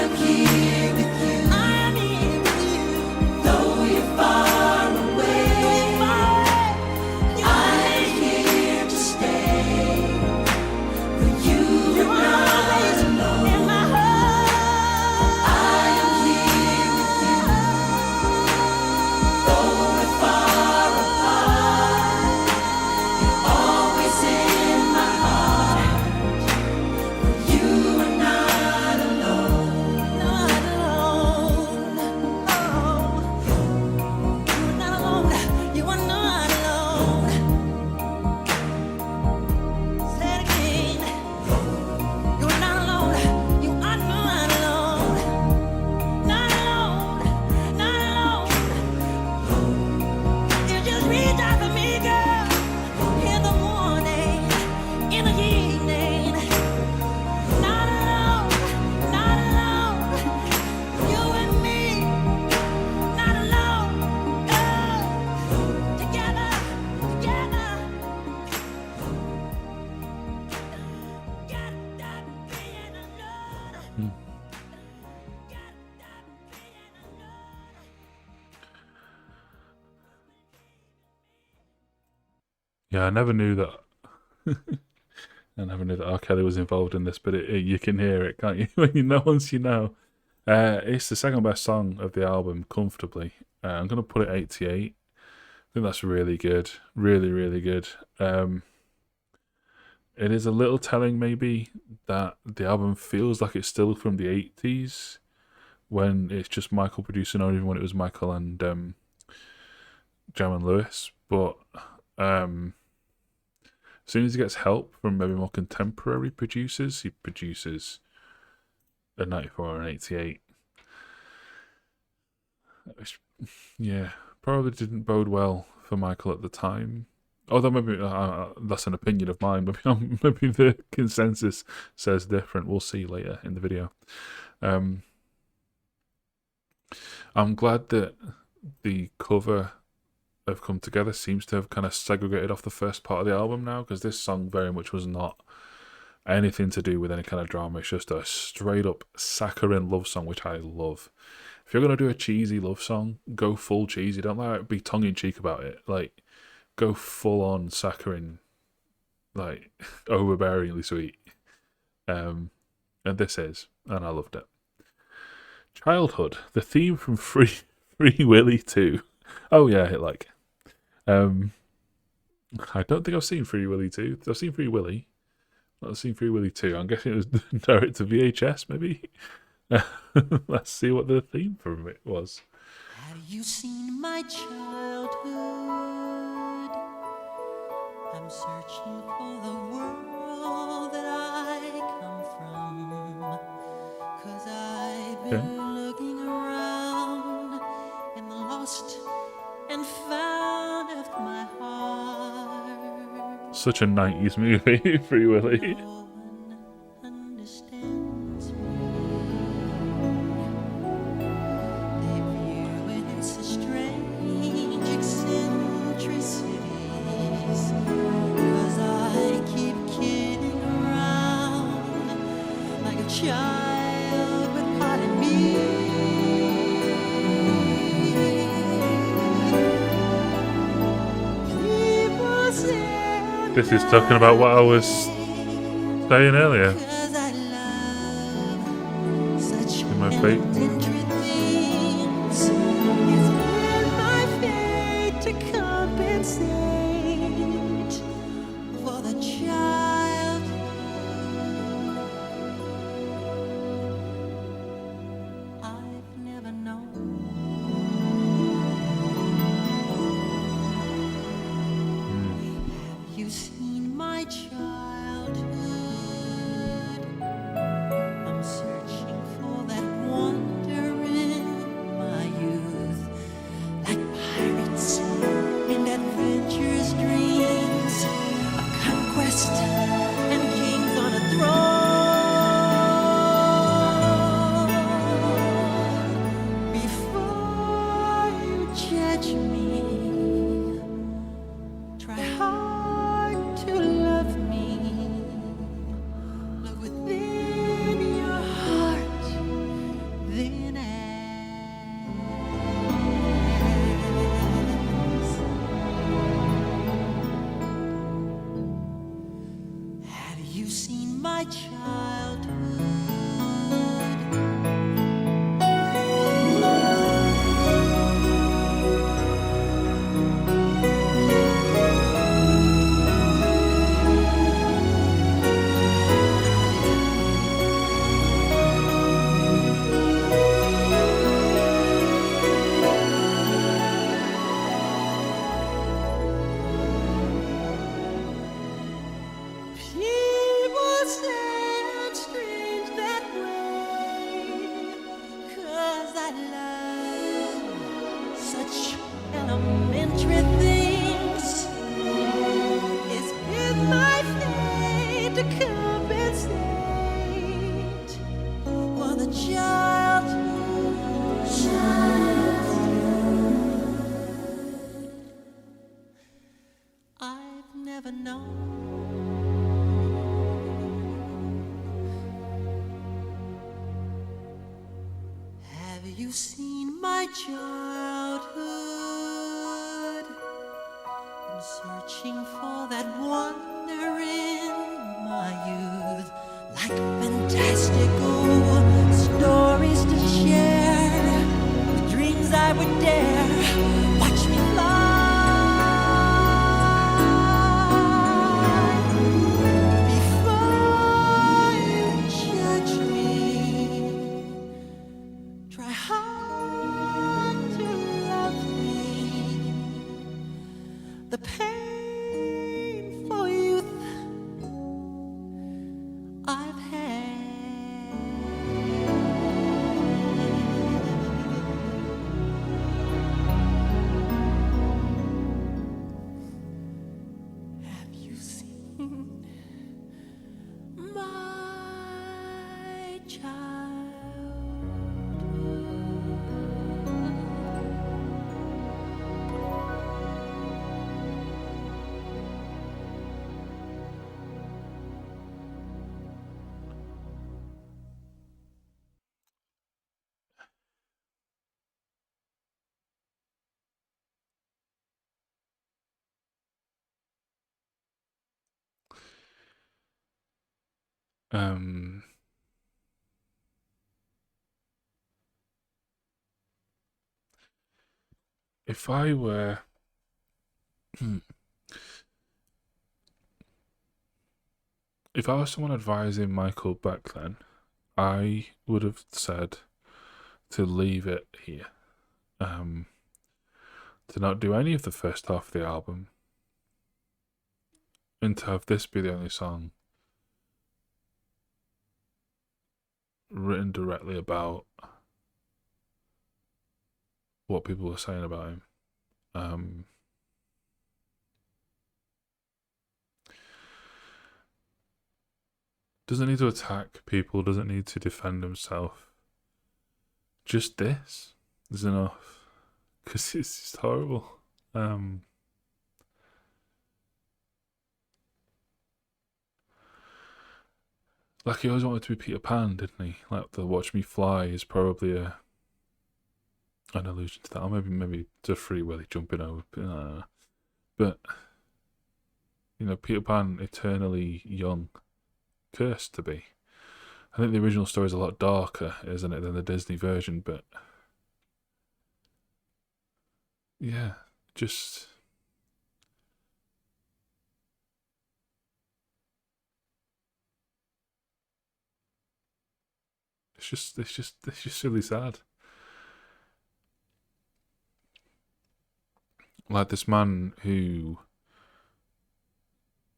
am here with you. I am here with you. Though you're far away. I am here to stay. For you are not alone. In my heart. I am here with you. Though we're far apart, you're always in my heart. You are not alone, not alone. Oh, you're not alone. You are not alone. Say it again. You are not alone. You are not alone. Not alone. Not alone. You just reach out for me, girl, in the morning, in the evening. Not alone, not alone. You and me, not alone. Together, together. Gotta stop being alone. Gotta stop being alone. Yeah, I never knew that. I never knew that R. Kelly was involved in this, but you can hear it, can't you? When you know, once you know. It's the second best song of the album, comfortably. I'm gonna put it 88. I think that's really good, really, really good. It is a little telling, maybe, that the album feels like it's still from the 80s when it's just Michael producing, or even when it was Michael and Jam and Lewis. But as soon as he gets help from maybe more contemporary producers, he produces a 94 and 88. Which, yeah, probably didn't bode well for Michael at the time. Although maybe that's an opinion of mine. Maybe the consensus says different. We'll see later in the video. I'm glad that the cover of Come Together seems to have kind of segregated off the first part of the album now, because this song very much was not anything to do with any kind of drama. It's just a straight up saccharine love song, which I love. If you're going to do a cheesy love song, go full cheesy. Don't like be tongue in cheek about it. Like, go full on saccharine, like overbearingly sweet. And this is, and I loved it. Childhood, the theme from Free Willy 2. Oh yeah, like, I don't think I've seen Free Willy 2. I've seen Free Willy. I've seen Free Willy 2. I'm guessing it was direct to VHS, maybe. Let's see what the theme from it was. Have you seen my childhood? I'm searching for the world that I come from. 'Cause I've been looking around in the lost and found of my heart. Such a 90s movie, Free Willy. No one understands me. They view it as a strange eccentricities. 'Cause I keep kidding around like a child with part of me. People say This is talking about what I was saying earlier. 'cause I love such In my fate. elementary things. It's been my fate to compensate for the child I've never known. Have you seen my childhood? I'm searching for that wonder in my youth, like pirates and adventurous dreams of conquest and kings on a throne. Before you judge me, try hard to love me. Look within your heart, then ask. Have you seen my childhood? People say I'm strange that way, 'cause I love such elementary things. It's been my fate to compensate for the child I've never known. Have you seen my childhood? I'm searching for that wonder in my youth, like fantastical stories to share, with dreams I would dare. Watch me fly. Before you judge me, try hard to love me. The painful youth I've had. Have you seen my child? If I were if I was someone advising Michael back then, I would have said to leave it here. To not do any of the first half of the album. And to have this be the only song written directly about what people were saying about him. Doesn't need to attack people, doesn't need to defend himself. Just this is enough. Because it's just horrible. Like, he always wanted to be Peter Pan, didn't he? Like, the Watch Me Fly is probably an allusion to that. Or maybe to Free Willy jumping over. But, you know, Peter Pan, eternally young, cursed to be. I think the original story is a lot darker, isn't it, than the Disney version, but yeah, just it's just really sad. Like, this man who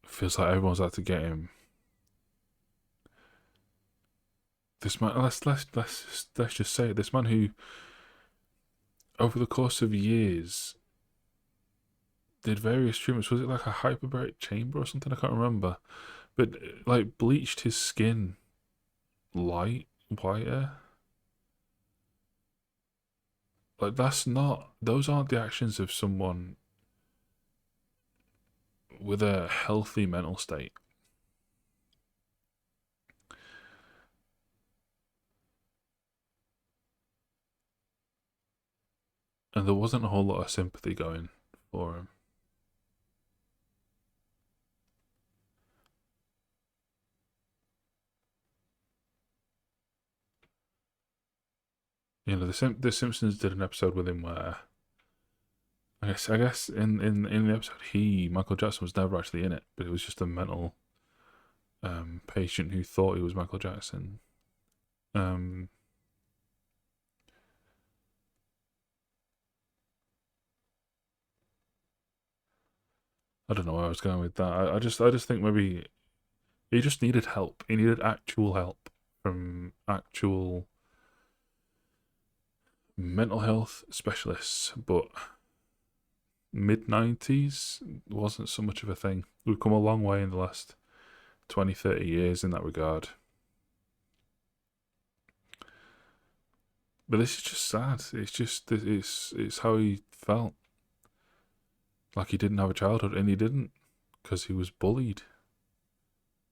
feels like everyone's out to get him. This man, let's just say it. This man who, over the course of years, did various treatments. Was it like a hyperbaric chamber or something? I can't remember. But like, bleached his skin whiter. Like, those aren't the actions of someone with a healthy mental state. And there wasn't a whole lot of sympathy going for him. You know, the Simpsons did an episode with him where I guess in the episode, Michael Jackson was never actually in it, but it was just a mental patient who thought he was Michael Jackson. I don't know where I was going with that. I just think maybe he just needed help. He needed actual help from actual mental health specialists, but mid-90s wasn't so much of a thing. We've come a long way in the last 20, 30 years in that regard. But this is just sad. It's how he felt. Like, he didn't have a childhood, and he didn't, because he was bullied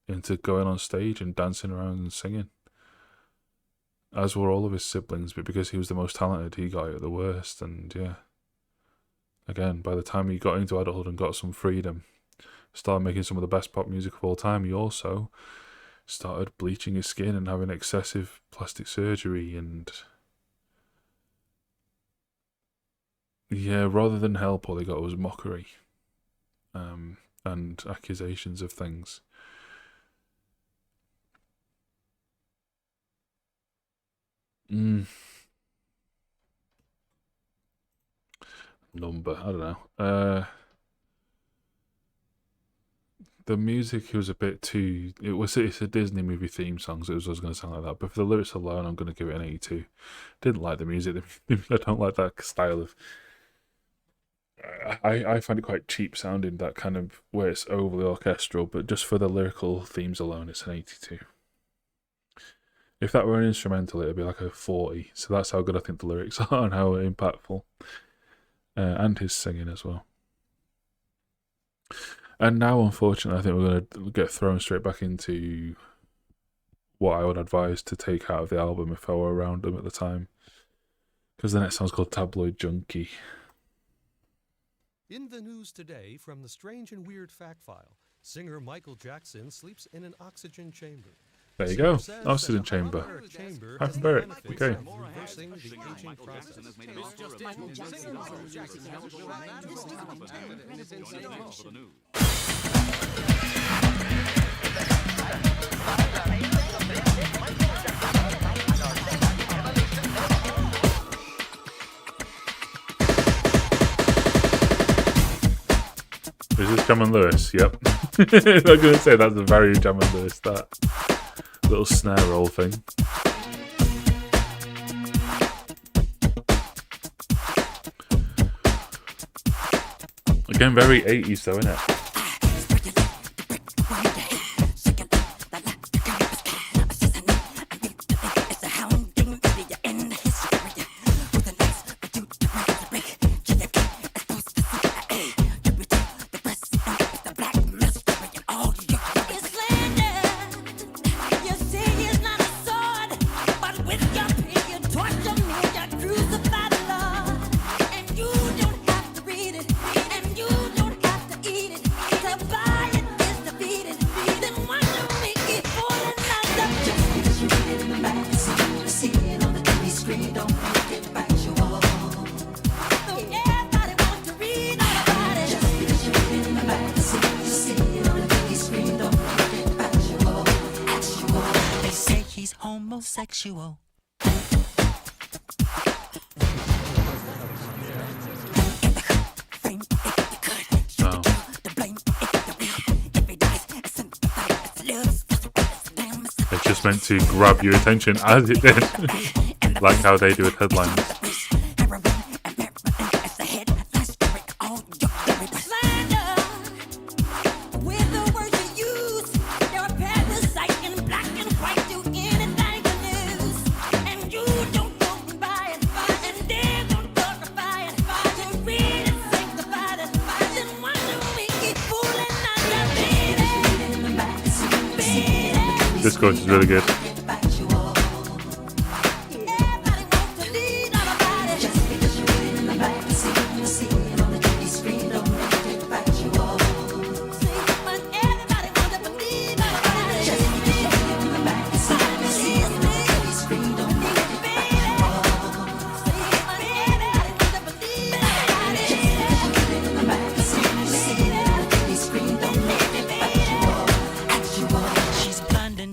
into going on stage and dancing around and singing. As were all of his siblings, but because he was the most talented, he got it the worst. And yeah, again, by the time he got into adulthood and got some freedom, started making some of the best pop music of all time, he also started bleaching his skin and having excessive plastic surgery. And yeah, rather than help, all they got was mockery and accusations of things. Number, I don't know. The music was a bit too. It's a Disney movie theme song, so it was going to sound like that. But for the lyrics alone, I'm going to give it an 82. Didn't like the music. I don't like that style of. I find it quite cheap sounding, that kind of where it's overly orchestral. But just for the lyrical themes alone, it's an 82. If that were an instrumental, it'd be like a 40. So that's how good I think the lyrics are and how impactful. And his singing as well. And now, unfortunately, I think we're going to get thrown straight back into what I would advise to take out of the album if I were around them at the time. Because the next song's called Tabloid Junkie. In the news today from the Strange and Weird Fact File, singer Michael Jackson sleeps in an oxygen chamber. There you go, oxygen chamber. Hyperbaric, okay. Reversing the aging process. Is this Jam and Lewis? Yep. I'm going to say that's a very Jam and Lewis, that little snare roll thing. Again, very 80s though, isn't it? Homosexual. Oh. It's just meant to grab your attention as it did. Like how they do with headlines. This chorus is really good.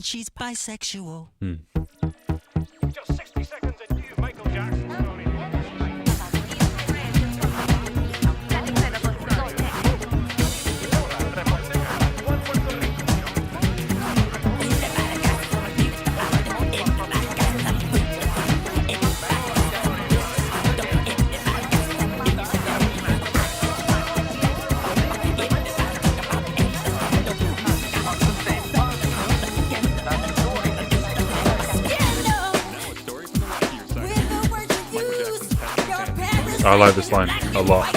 She's bisexual. Just 60 seconds and you, Michael Jackson, Tony. I like this line a lot.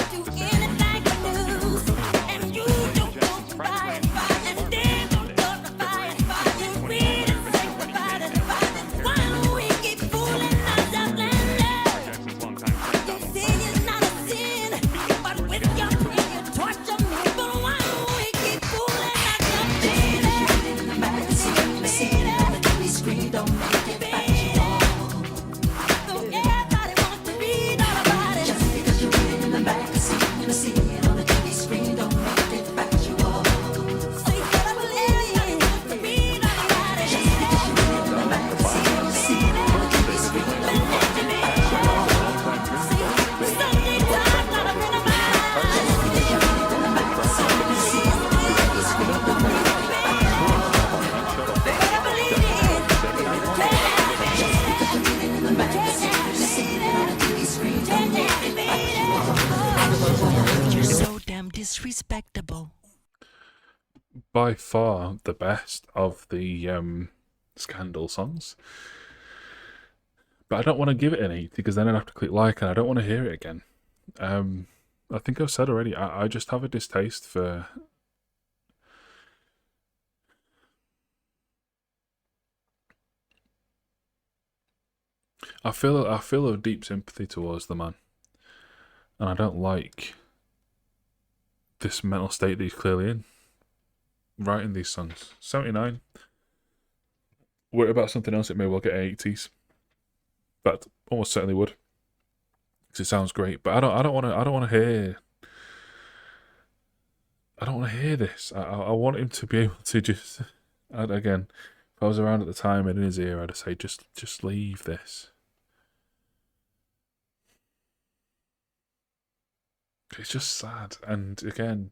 Disrespectable. By far the best of the Scandal songs. But I don't want to give it an 80 because then I'd have to click like and I don't want to hear it again. I think I've said already, I just have a distaste for... I feel a deep sympathy towards the man. And I don't like this mental state that he's clearly in. Writing these songs. 79. Worry about something else, it may well get 80s. But almost certainly would. Because it sounds great. But I don't want to hear... I don't want to hear this. I want him to be able to just... Again, if I was around at the time and in his ear, I'd say, just leave this. It's just sad. And again,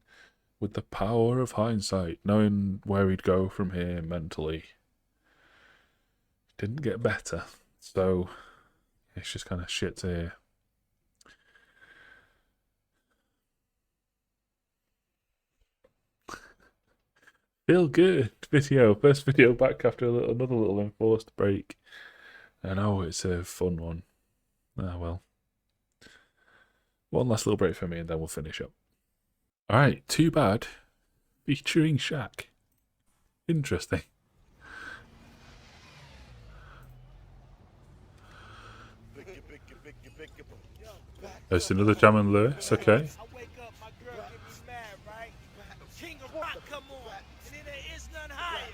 with the power of hindsight, knowing where he'd go from here mentally, didn't get better. So it's just kind of shit to hear. Feel good video. First video back after another little enforced break. I know it's a fun one. Ah, well. One last little break for me and then we'll finish up. Alright, Too Bad featuring Shaq. Interesting. There's another Jam and Lewis, okay. I wake up, my girl get me mad, right? King of rock come on, and then there is none higher.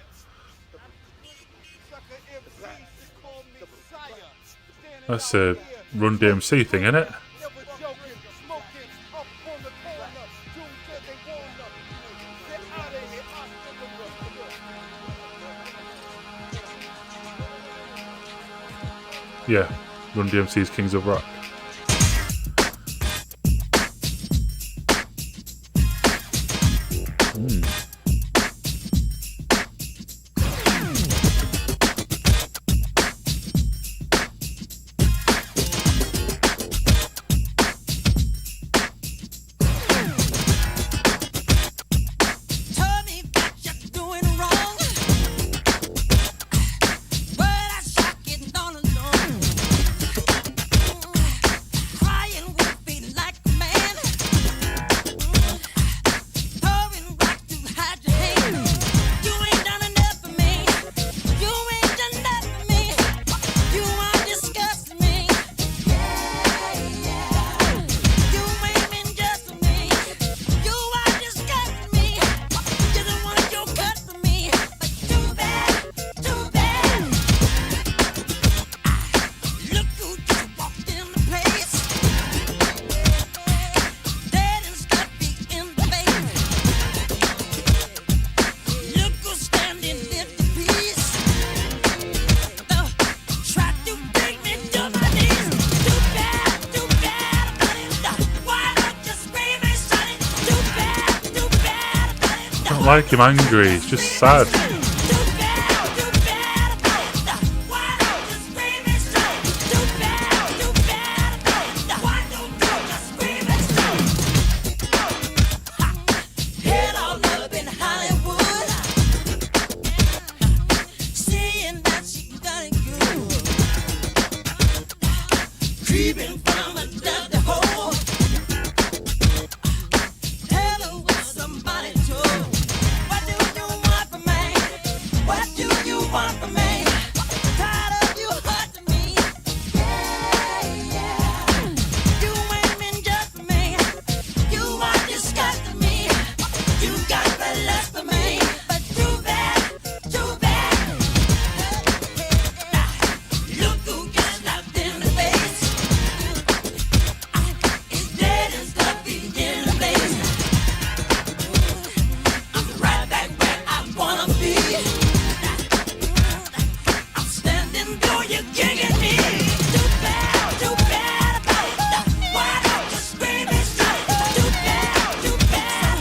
That's a Run DMC thing, isn't it? Yeah, Run DMC's Kings of Rock. Tell me that you're doing wrong, but I shock it all alone. Crying would be like a man, throwing rock to hide your hand. You ain't done enough for me. You ain't done enough for me. You are disgusting me. You ain't been just for me. You are disgusting me. You don't want your cut for me. But too bad, too bad. Look who just walked in the place. Dead and stuffy in the face. Look who's standing in the peace. Try to bring me to my knees. Too bad, about it. Why don't you scream and shout it? Too bad, about it. I don't like him angry, he's just sad. Too bad about it. Why don't you scream and shout it? Too bad about it. Why don't you just scream and shout it? Head all up in Hollywood, seeing that she got it good, creeping from a dusty hole. Tell her what somebody told. What do you want from me? What do you want from me? Tired of you hurting me. You ain't been just for me. You are disgusting me. You got the lust for me. But too bad, too bad. Look who got slapped in the face. It's dead and stuffy in the place. I'm right back where I wanna be. I'm standing though you're kicking me. Too bad about it. Why don't you scream and shout it? Too bad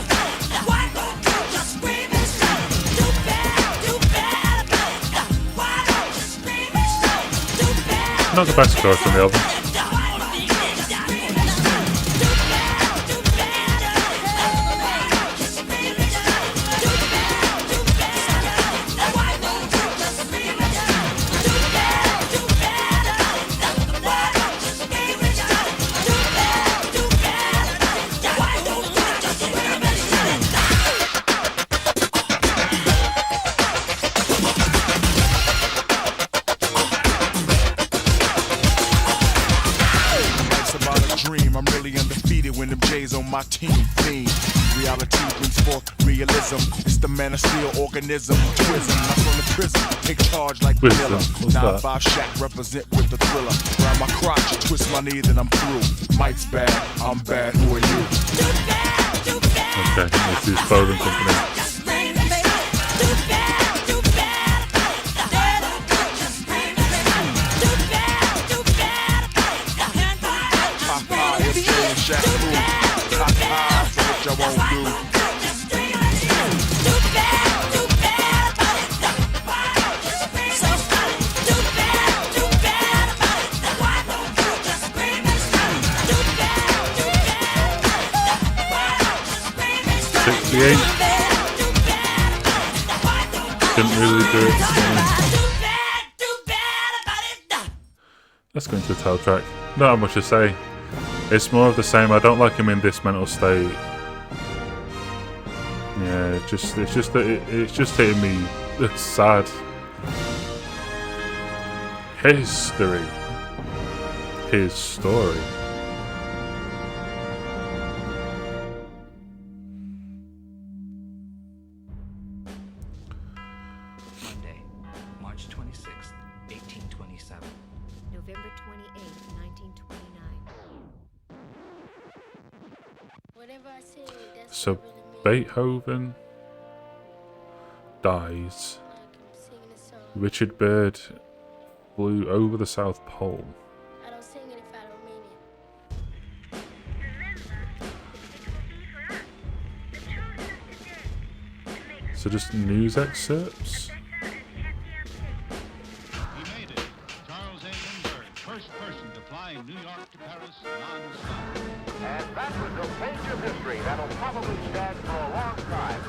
about it. Why don't you just scream and shout it? Too bad about it. Why don't you scream and shout it? Too bad. Not the best chorus on the album. Life's about a dream. I'm really undefeated when them J's on my team. Theme. Reality brings forth realism. It's the man of steel organism. Twism. I'm from the prison. Take charge like Wisdom. vanilla. What's that? 9-5 Shaq represent with the thriller. Round my crotch, twist my knee, then I'm through. Mike's bad, I'm bad. Who are you? Okay, this is Clothing Company. Ha ha, it's Jay and Shaq. Ooh. Ha ha, so what y'all won't do? 1968. Didn't really do it. Let's go into the title track. Not have much to say. It's more of the same. I don't like him in this mental state. Yeah, it's just hitting me. It's sad. History. His story. Monday, March 26th, 1827. November 28th, 1929. Whatever I say, that's So what really means. Beethoven dies. Like I'm singing a song. Richard Byrd flew over the South Pole. I don't sing it if I don't mean it. So just news excerpts. He made it. Charles A. Lindbergh, first person to fly New York to Paris non-stop. And that was a page of history that'll probably stand for a long time.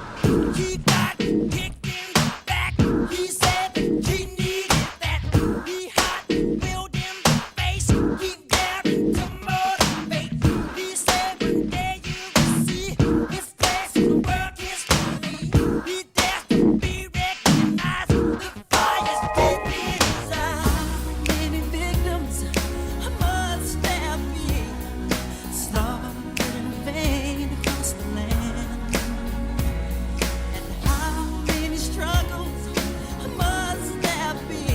He got kicked in the back. He said that he needed that. He hot willed in the face. He daring to motivate. He said one day you will see his face in world history. He dares to be recognized. The fire's deep in his eyes. Many victims must there be. Slaughtered in vain across the land. And how many struggles must there be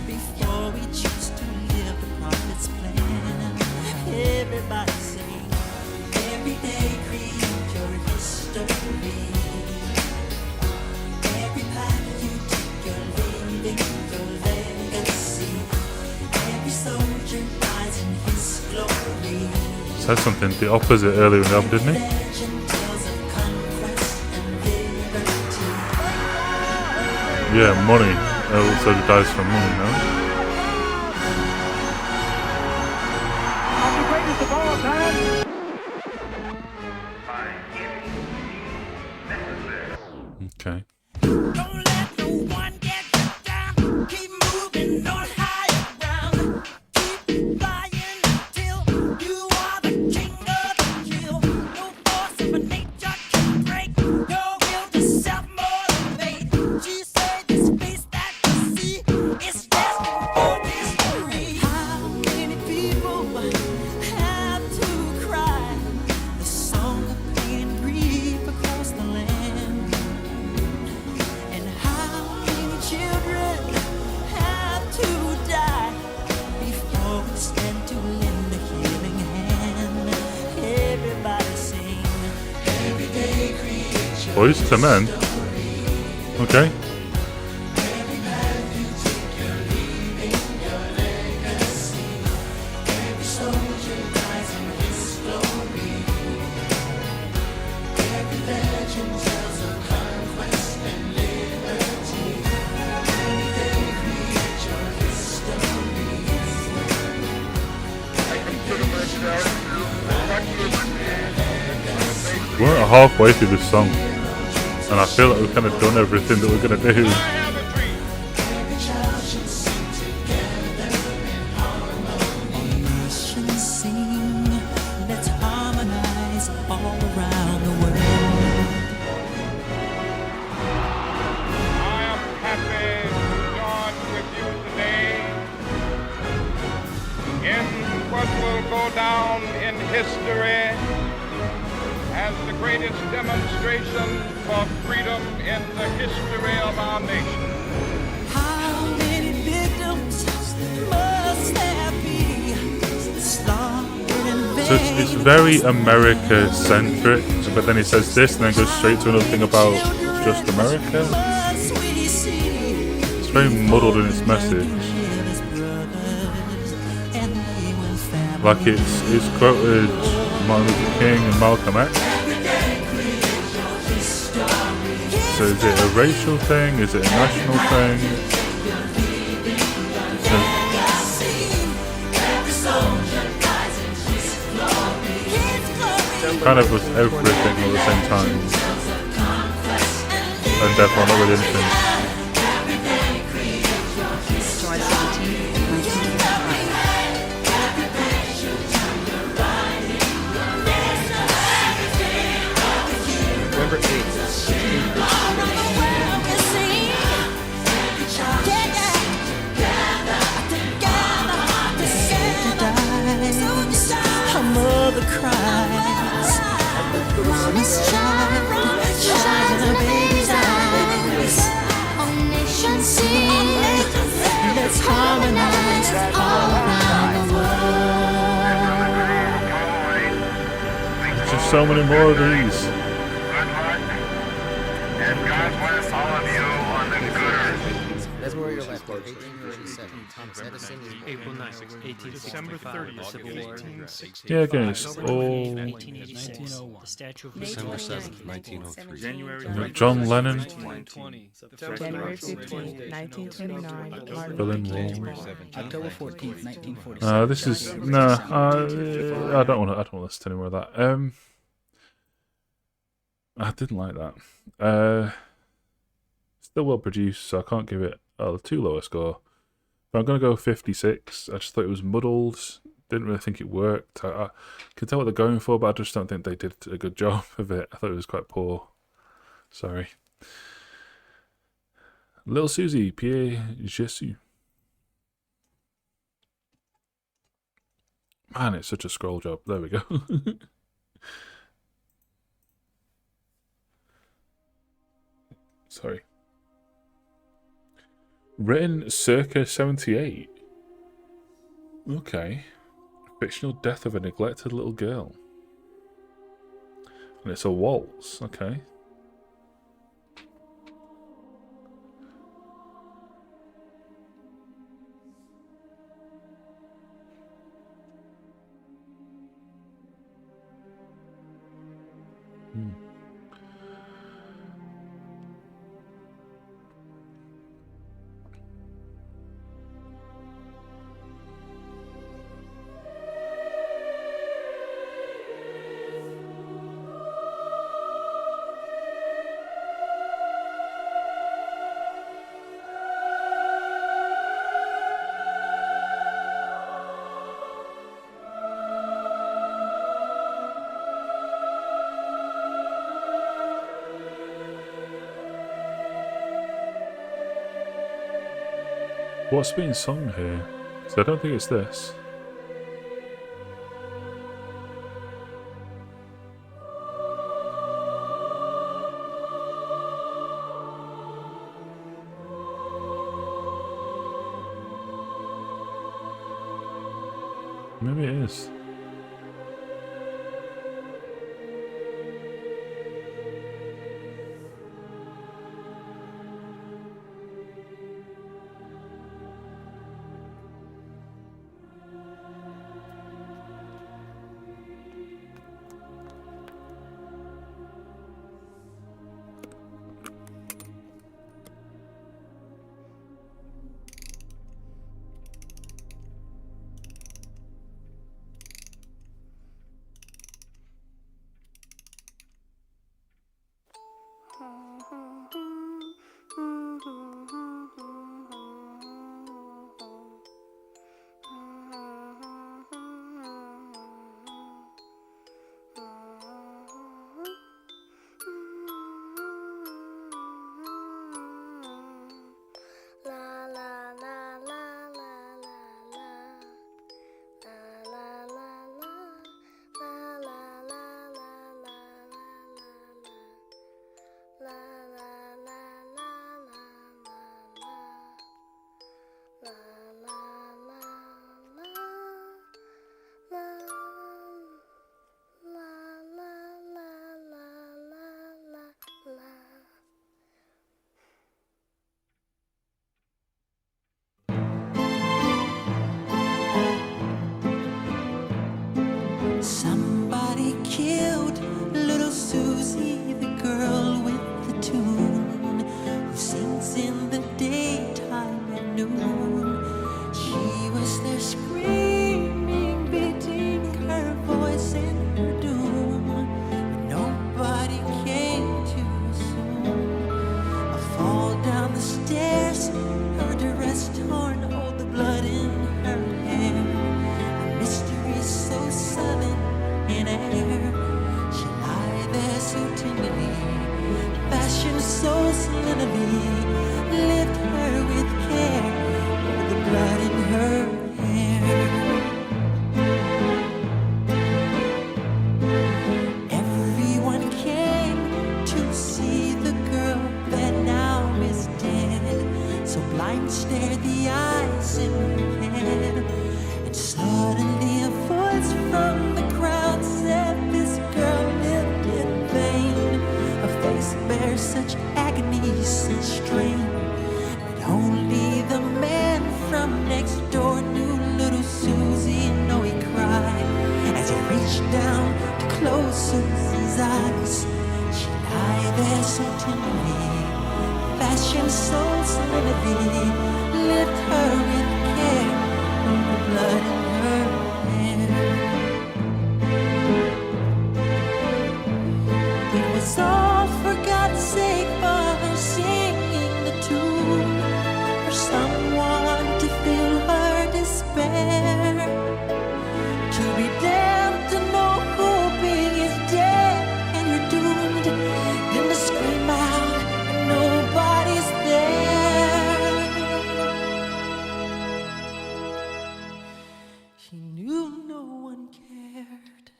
before we choose to live the prophet's plan? Everybody sing. Every day create your history. Every path you take, you're leaving your legacy. Every soldier dies in his glory. Said something the opposite earlier in the album, didn't he? Legend tells of conquest and liberty. Yeah, money. Also dies from money, no? I'm the greatest of all time. Okay. Don't let no one get you down. Keep moving on higher ground. Keep flying until you are the king of the kill. No force of nature can break your will to self-motivate. She said the space that you see is destined for history. How many people have to cry the song of pain and grief across the land? And how many children have to die before we stand to lend a healing hand? Everybody sing. Every day create your Boys to men. Okay. every path you take, you're leaving your legacy. Every soldier dies in his glory. Every legend tells of conquest and liberty. Every day create your history. We're halfway through this song, and I feel like we've kind of done everything that we're gonna do. I have a dream. Every child should sing together in harmony. Nations sing, let's harmonize all around the world. I am happy to join with you today in what will go down in history as the greatest demonstration for freedom in the history of our nation. How many victims must there be? Slaughtered in vain. So it's very America-centric, but then he says this and then goes straight to another thing about just America. Must we see? It's very muddled in its message. Like it's quoted Martin Luther King and Malcolm X. So is it a racial thing? Is it a national thing? So, December kind of was everything all at the same time. And therefore not really anything. July 17th, 1985. November 8th. Her mother cries. Mama's child shines in her baby's eyes. All nations sing. Let's harmonize all around the world. Just so many more of these. And God bless all of you on the good earth. That's where you're left. 1847. Thomas Edison is April 9th, 1865. December 30th, Civil War. Yeah, again, it's all... 1986. The Statue of December Liberty. 7th, 1903. January John Lennon, January 15th, 1929. Martin Berlin Luther King Wall. was born. October 14th, 1947. This is I don't want to listen to any more of that. I didn't like that. Still well produced, so I can't give it too low a score. But I'm gonna go 56. I just thought it was muddled. Didn't really think it worked. I can tell what they're going for, but I just don't think they did a good job of it. I thought it was quite poor. Sorry. Little Susie, Pierre Jesu. Man, it's such a scroll job. There we go. Sorry. Written circa 78. Okay. Fictional death of a neglected little girl. And it's a waltz. Okay. What's being sung here? So I don't think it's this. Maybe it is. Somebody killed little Susie, the girl with the two so salinity. Lift her with care, oh, the blood in her hair. Everyone came to see the girl that now is dead. So blind stared the eyes in her head, and suddenly a voice from the crowd said, this girl lived in vain. Her face bears such agony, such strain, that only the man from next door knew. Little Susie, no, he cried as he reached down to close Susie's eyes. She lay there so tenderly, fashioned so salinity. Lift her with care, from the blood in her hair. It was all for God's sake, for her singing the tune, for someone to feel her despair, to be damned to know hoping is dead and you're doomed, then to scream out and nobody's there. She knew no one cared.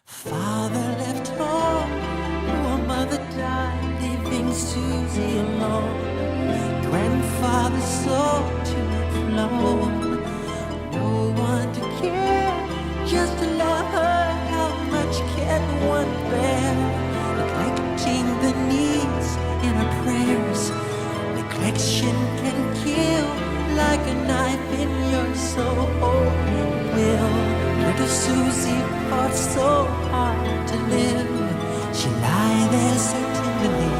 Father left home, poor mother died, leaving Susie alone. Grandfather sold to and flown, no one to care, just to love her. How much can one bear? Neglecting the needs in her prayers. Neglection can kill like a knife in your soul and will. Little Susie fought so hard to live. She lay there so tenderly,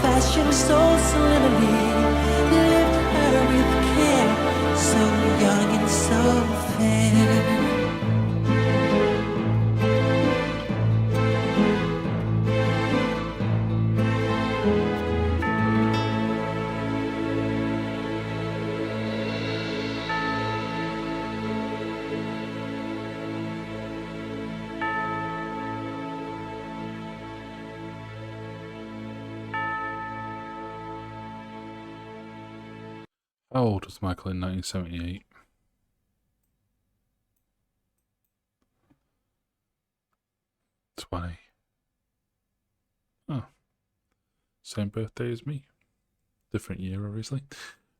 fashioned so salinity. Lift her with care, so young and so fair. How old was Michael in 1978? Oh, same birthday as me. Different year, obviously.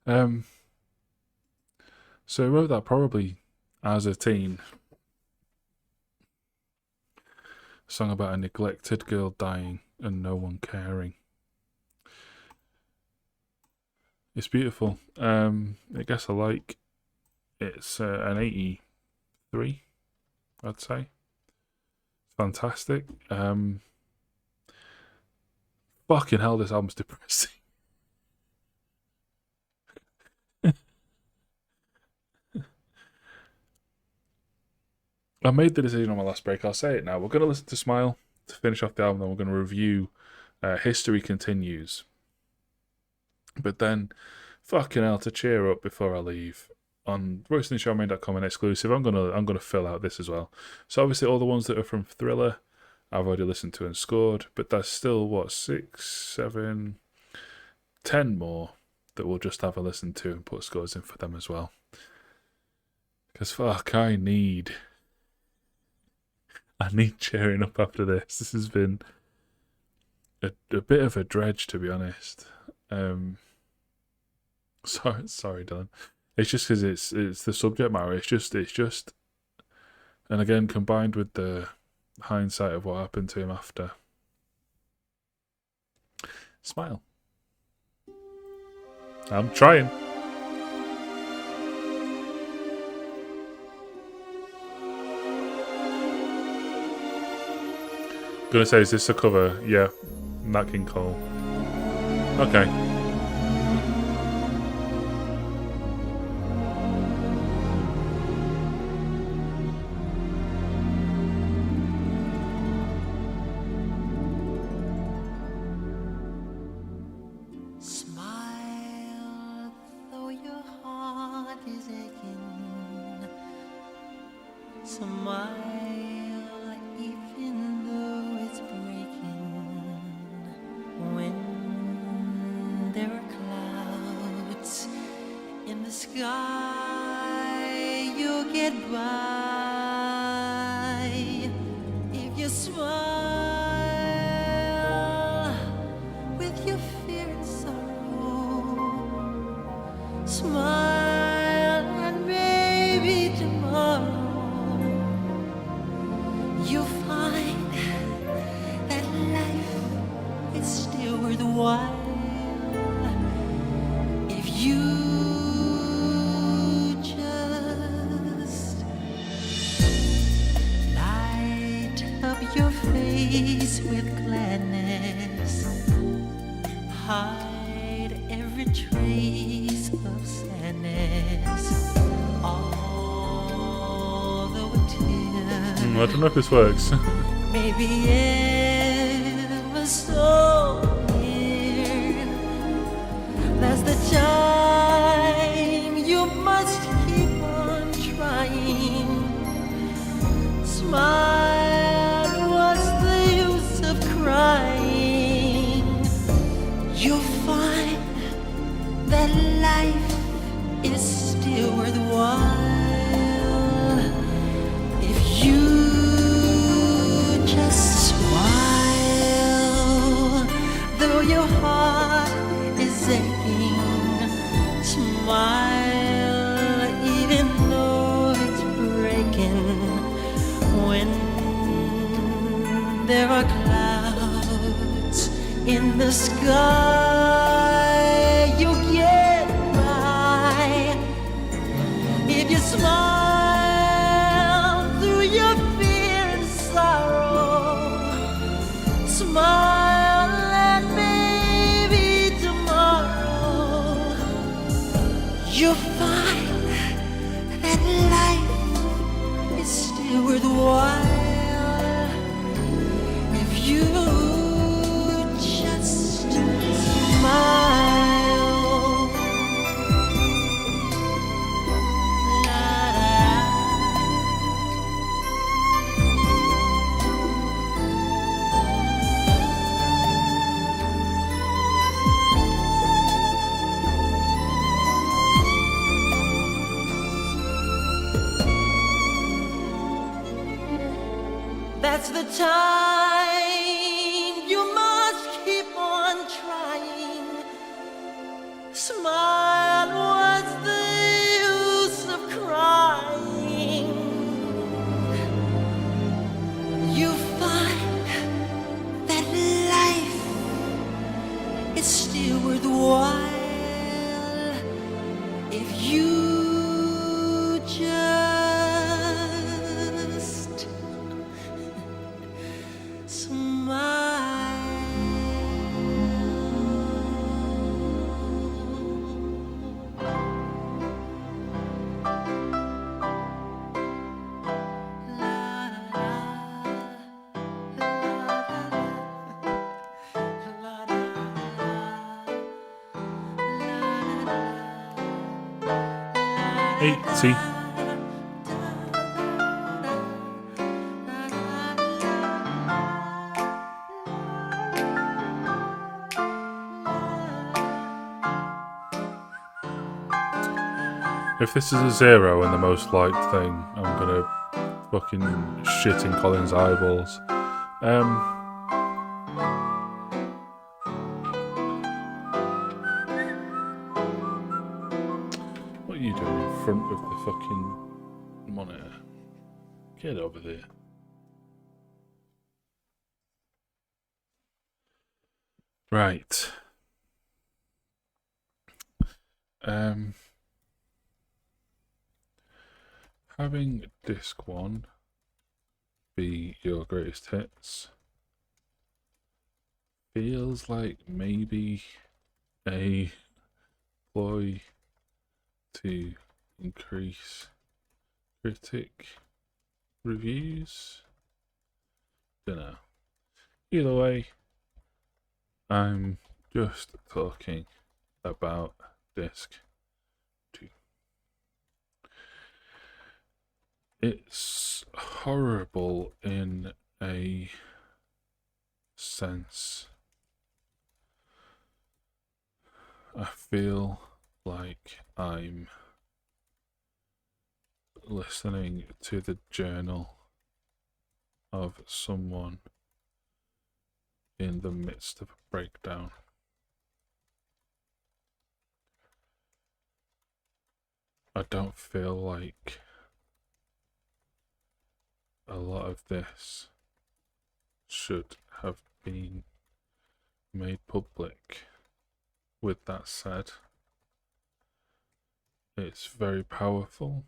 So I wrote that probably as a teen. A song about a neglected girl dying and no one caring. It's beautiful. I guess I like. It's an 83, I'd say. Fantastic. Fucking hell, this album's depressing. I made the decision on my last break. I'll say it now. We're going to listen to Smile to finish off the album, then we're going to review History Continues. But then, fucking hell, to cheer up before I leave, on roastingshowmain.com and exclusive, I'm gonna fill out this as well. So obviously all the ones that are from Thriller, I've already listened to and scored, but there's still 6, 7, 10 more that we'll just have a listen to and put scores in for them as well. Because fuck, I need cheering up after this. This has been a bit of a dredge, to be honest. Sorry, Dylan. It's just because it's the subject matter. It's just, and again combined with the hindsight of what happened to him after. Smile. I'm trying. Gonna say, is this a cover? Yeah, Nat King Cole. Okay. Smile, though your heart is aching. Smile, even though it's breaking. sky, you'll get by if you smile with your fear and sorrow. Smile and maybe tomorrow you'll find that life is still worthwhile if you just light up your face with gladness, hide every trace of sadness, although a tear I don't know if this works. maybe ever so near. That's the time you must keep on trying. Smile, what's the use of crying? You'll find that life is still worthwhile if you just smile, though your heart is aching. Smile, even though it's breaking. When there are clouds in the sky, you get by if you smile through your fear and sorrow. Smile and maybe tomorrow you'll find that life is still worthwhile if you just smile. That's the time you must keep on trying. Smile, what's the use of crying? You find that life is still worthwhile if you just smile. Hey, see? If this is a 0 and the most liked thing, I'm gonna fucking shit in Colin's eyeballs. What are you doing in front of the fucking monitor? Get over there. Right. Having disc 1 be your greatest hits feels like maybe a ploy to increase critic reviews. Dunno. Either way, I'm just talking about disc 2. It's horrible in a sense. I feel like I'm listening to the journal of someone in the midst of a breakdown. I don't feel like a lot of this should have been made public. With that said, it's very powerful,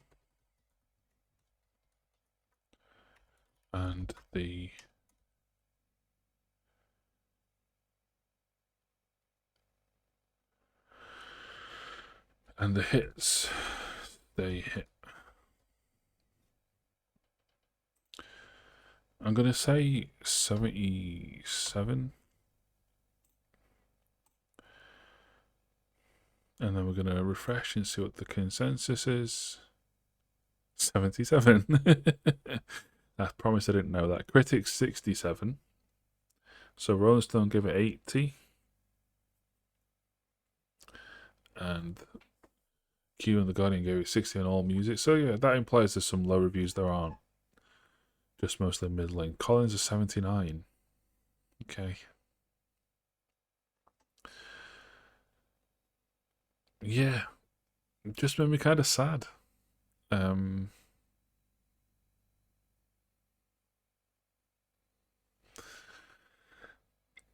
and the hits they hit. I'm gonna say 77. And then we're going to refresh and see what the consensus is. 77. I promise I didn't know that. Critics 67. So Rolling Stone give it 80. And Q and The Guardian gave it 60 on All Music. So yeah, that implies there's some low reviews there aren't. Just mostly middling. Collins is 79. Okay. Yeah, it just made me kind of sad.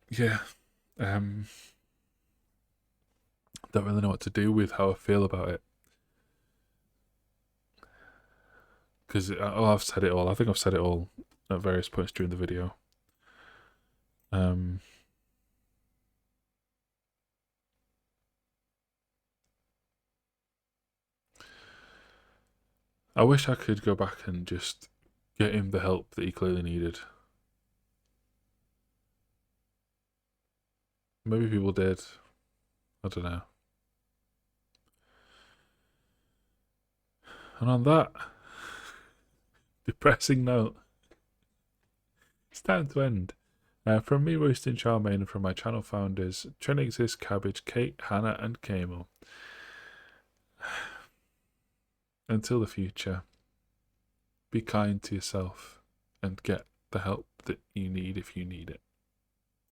Yeah, don't really know what to do with how I feel about it. Because I've said it all. I think I've said it all at various points during the video. I wish I could go back and just get him the help that he clearly needed. Maybe people did. I don't know. And on that depressing note, it's time to end. From me, Royston Charmaine, and from my channel founders, Trenexist, Cabbage, Kate, Hannah, and Kamo. Until the future, be kind to yourself and get the help that you need if you need it.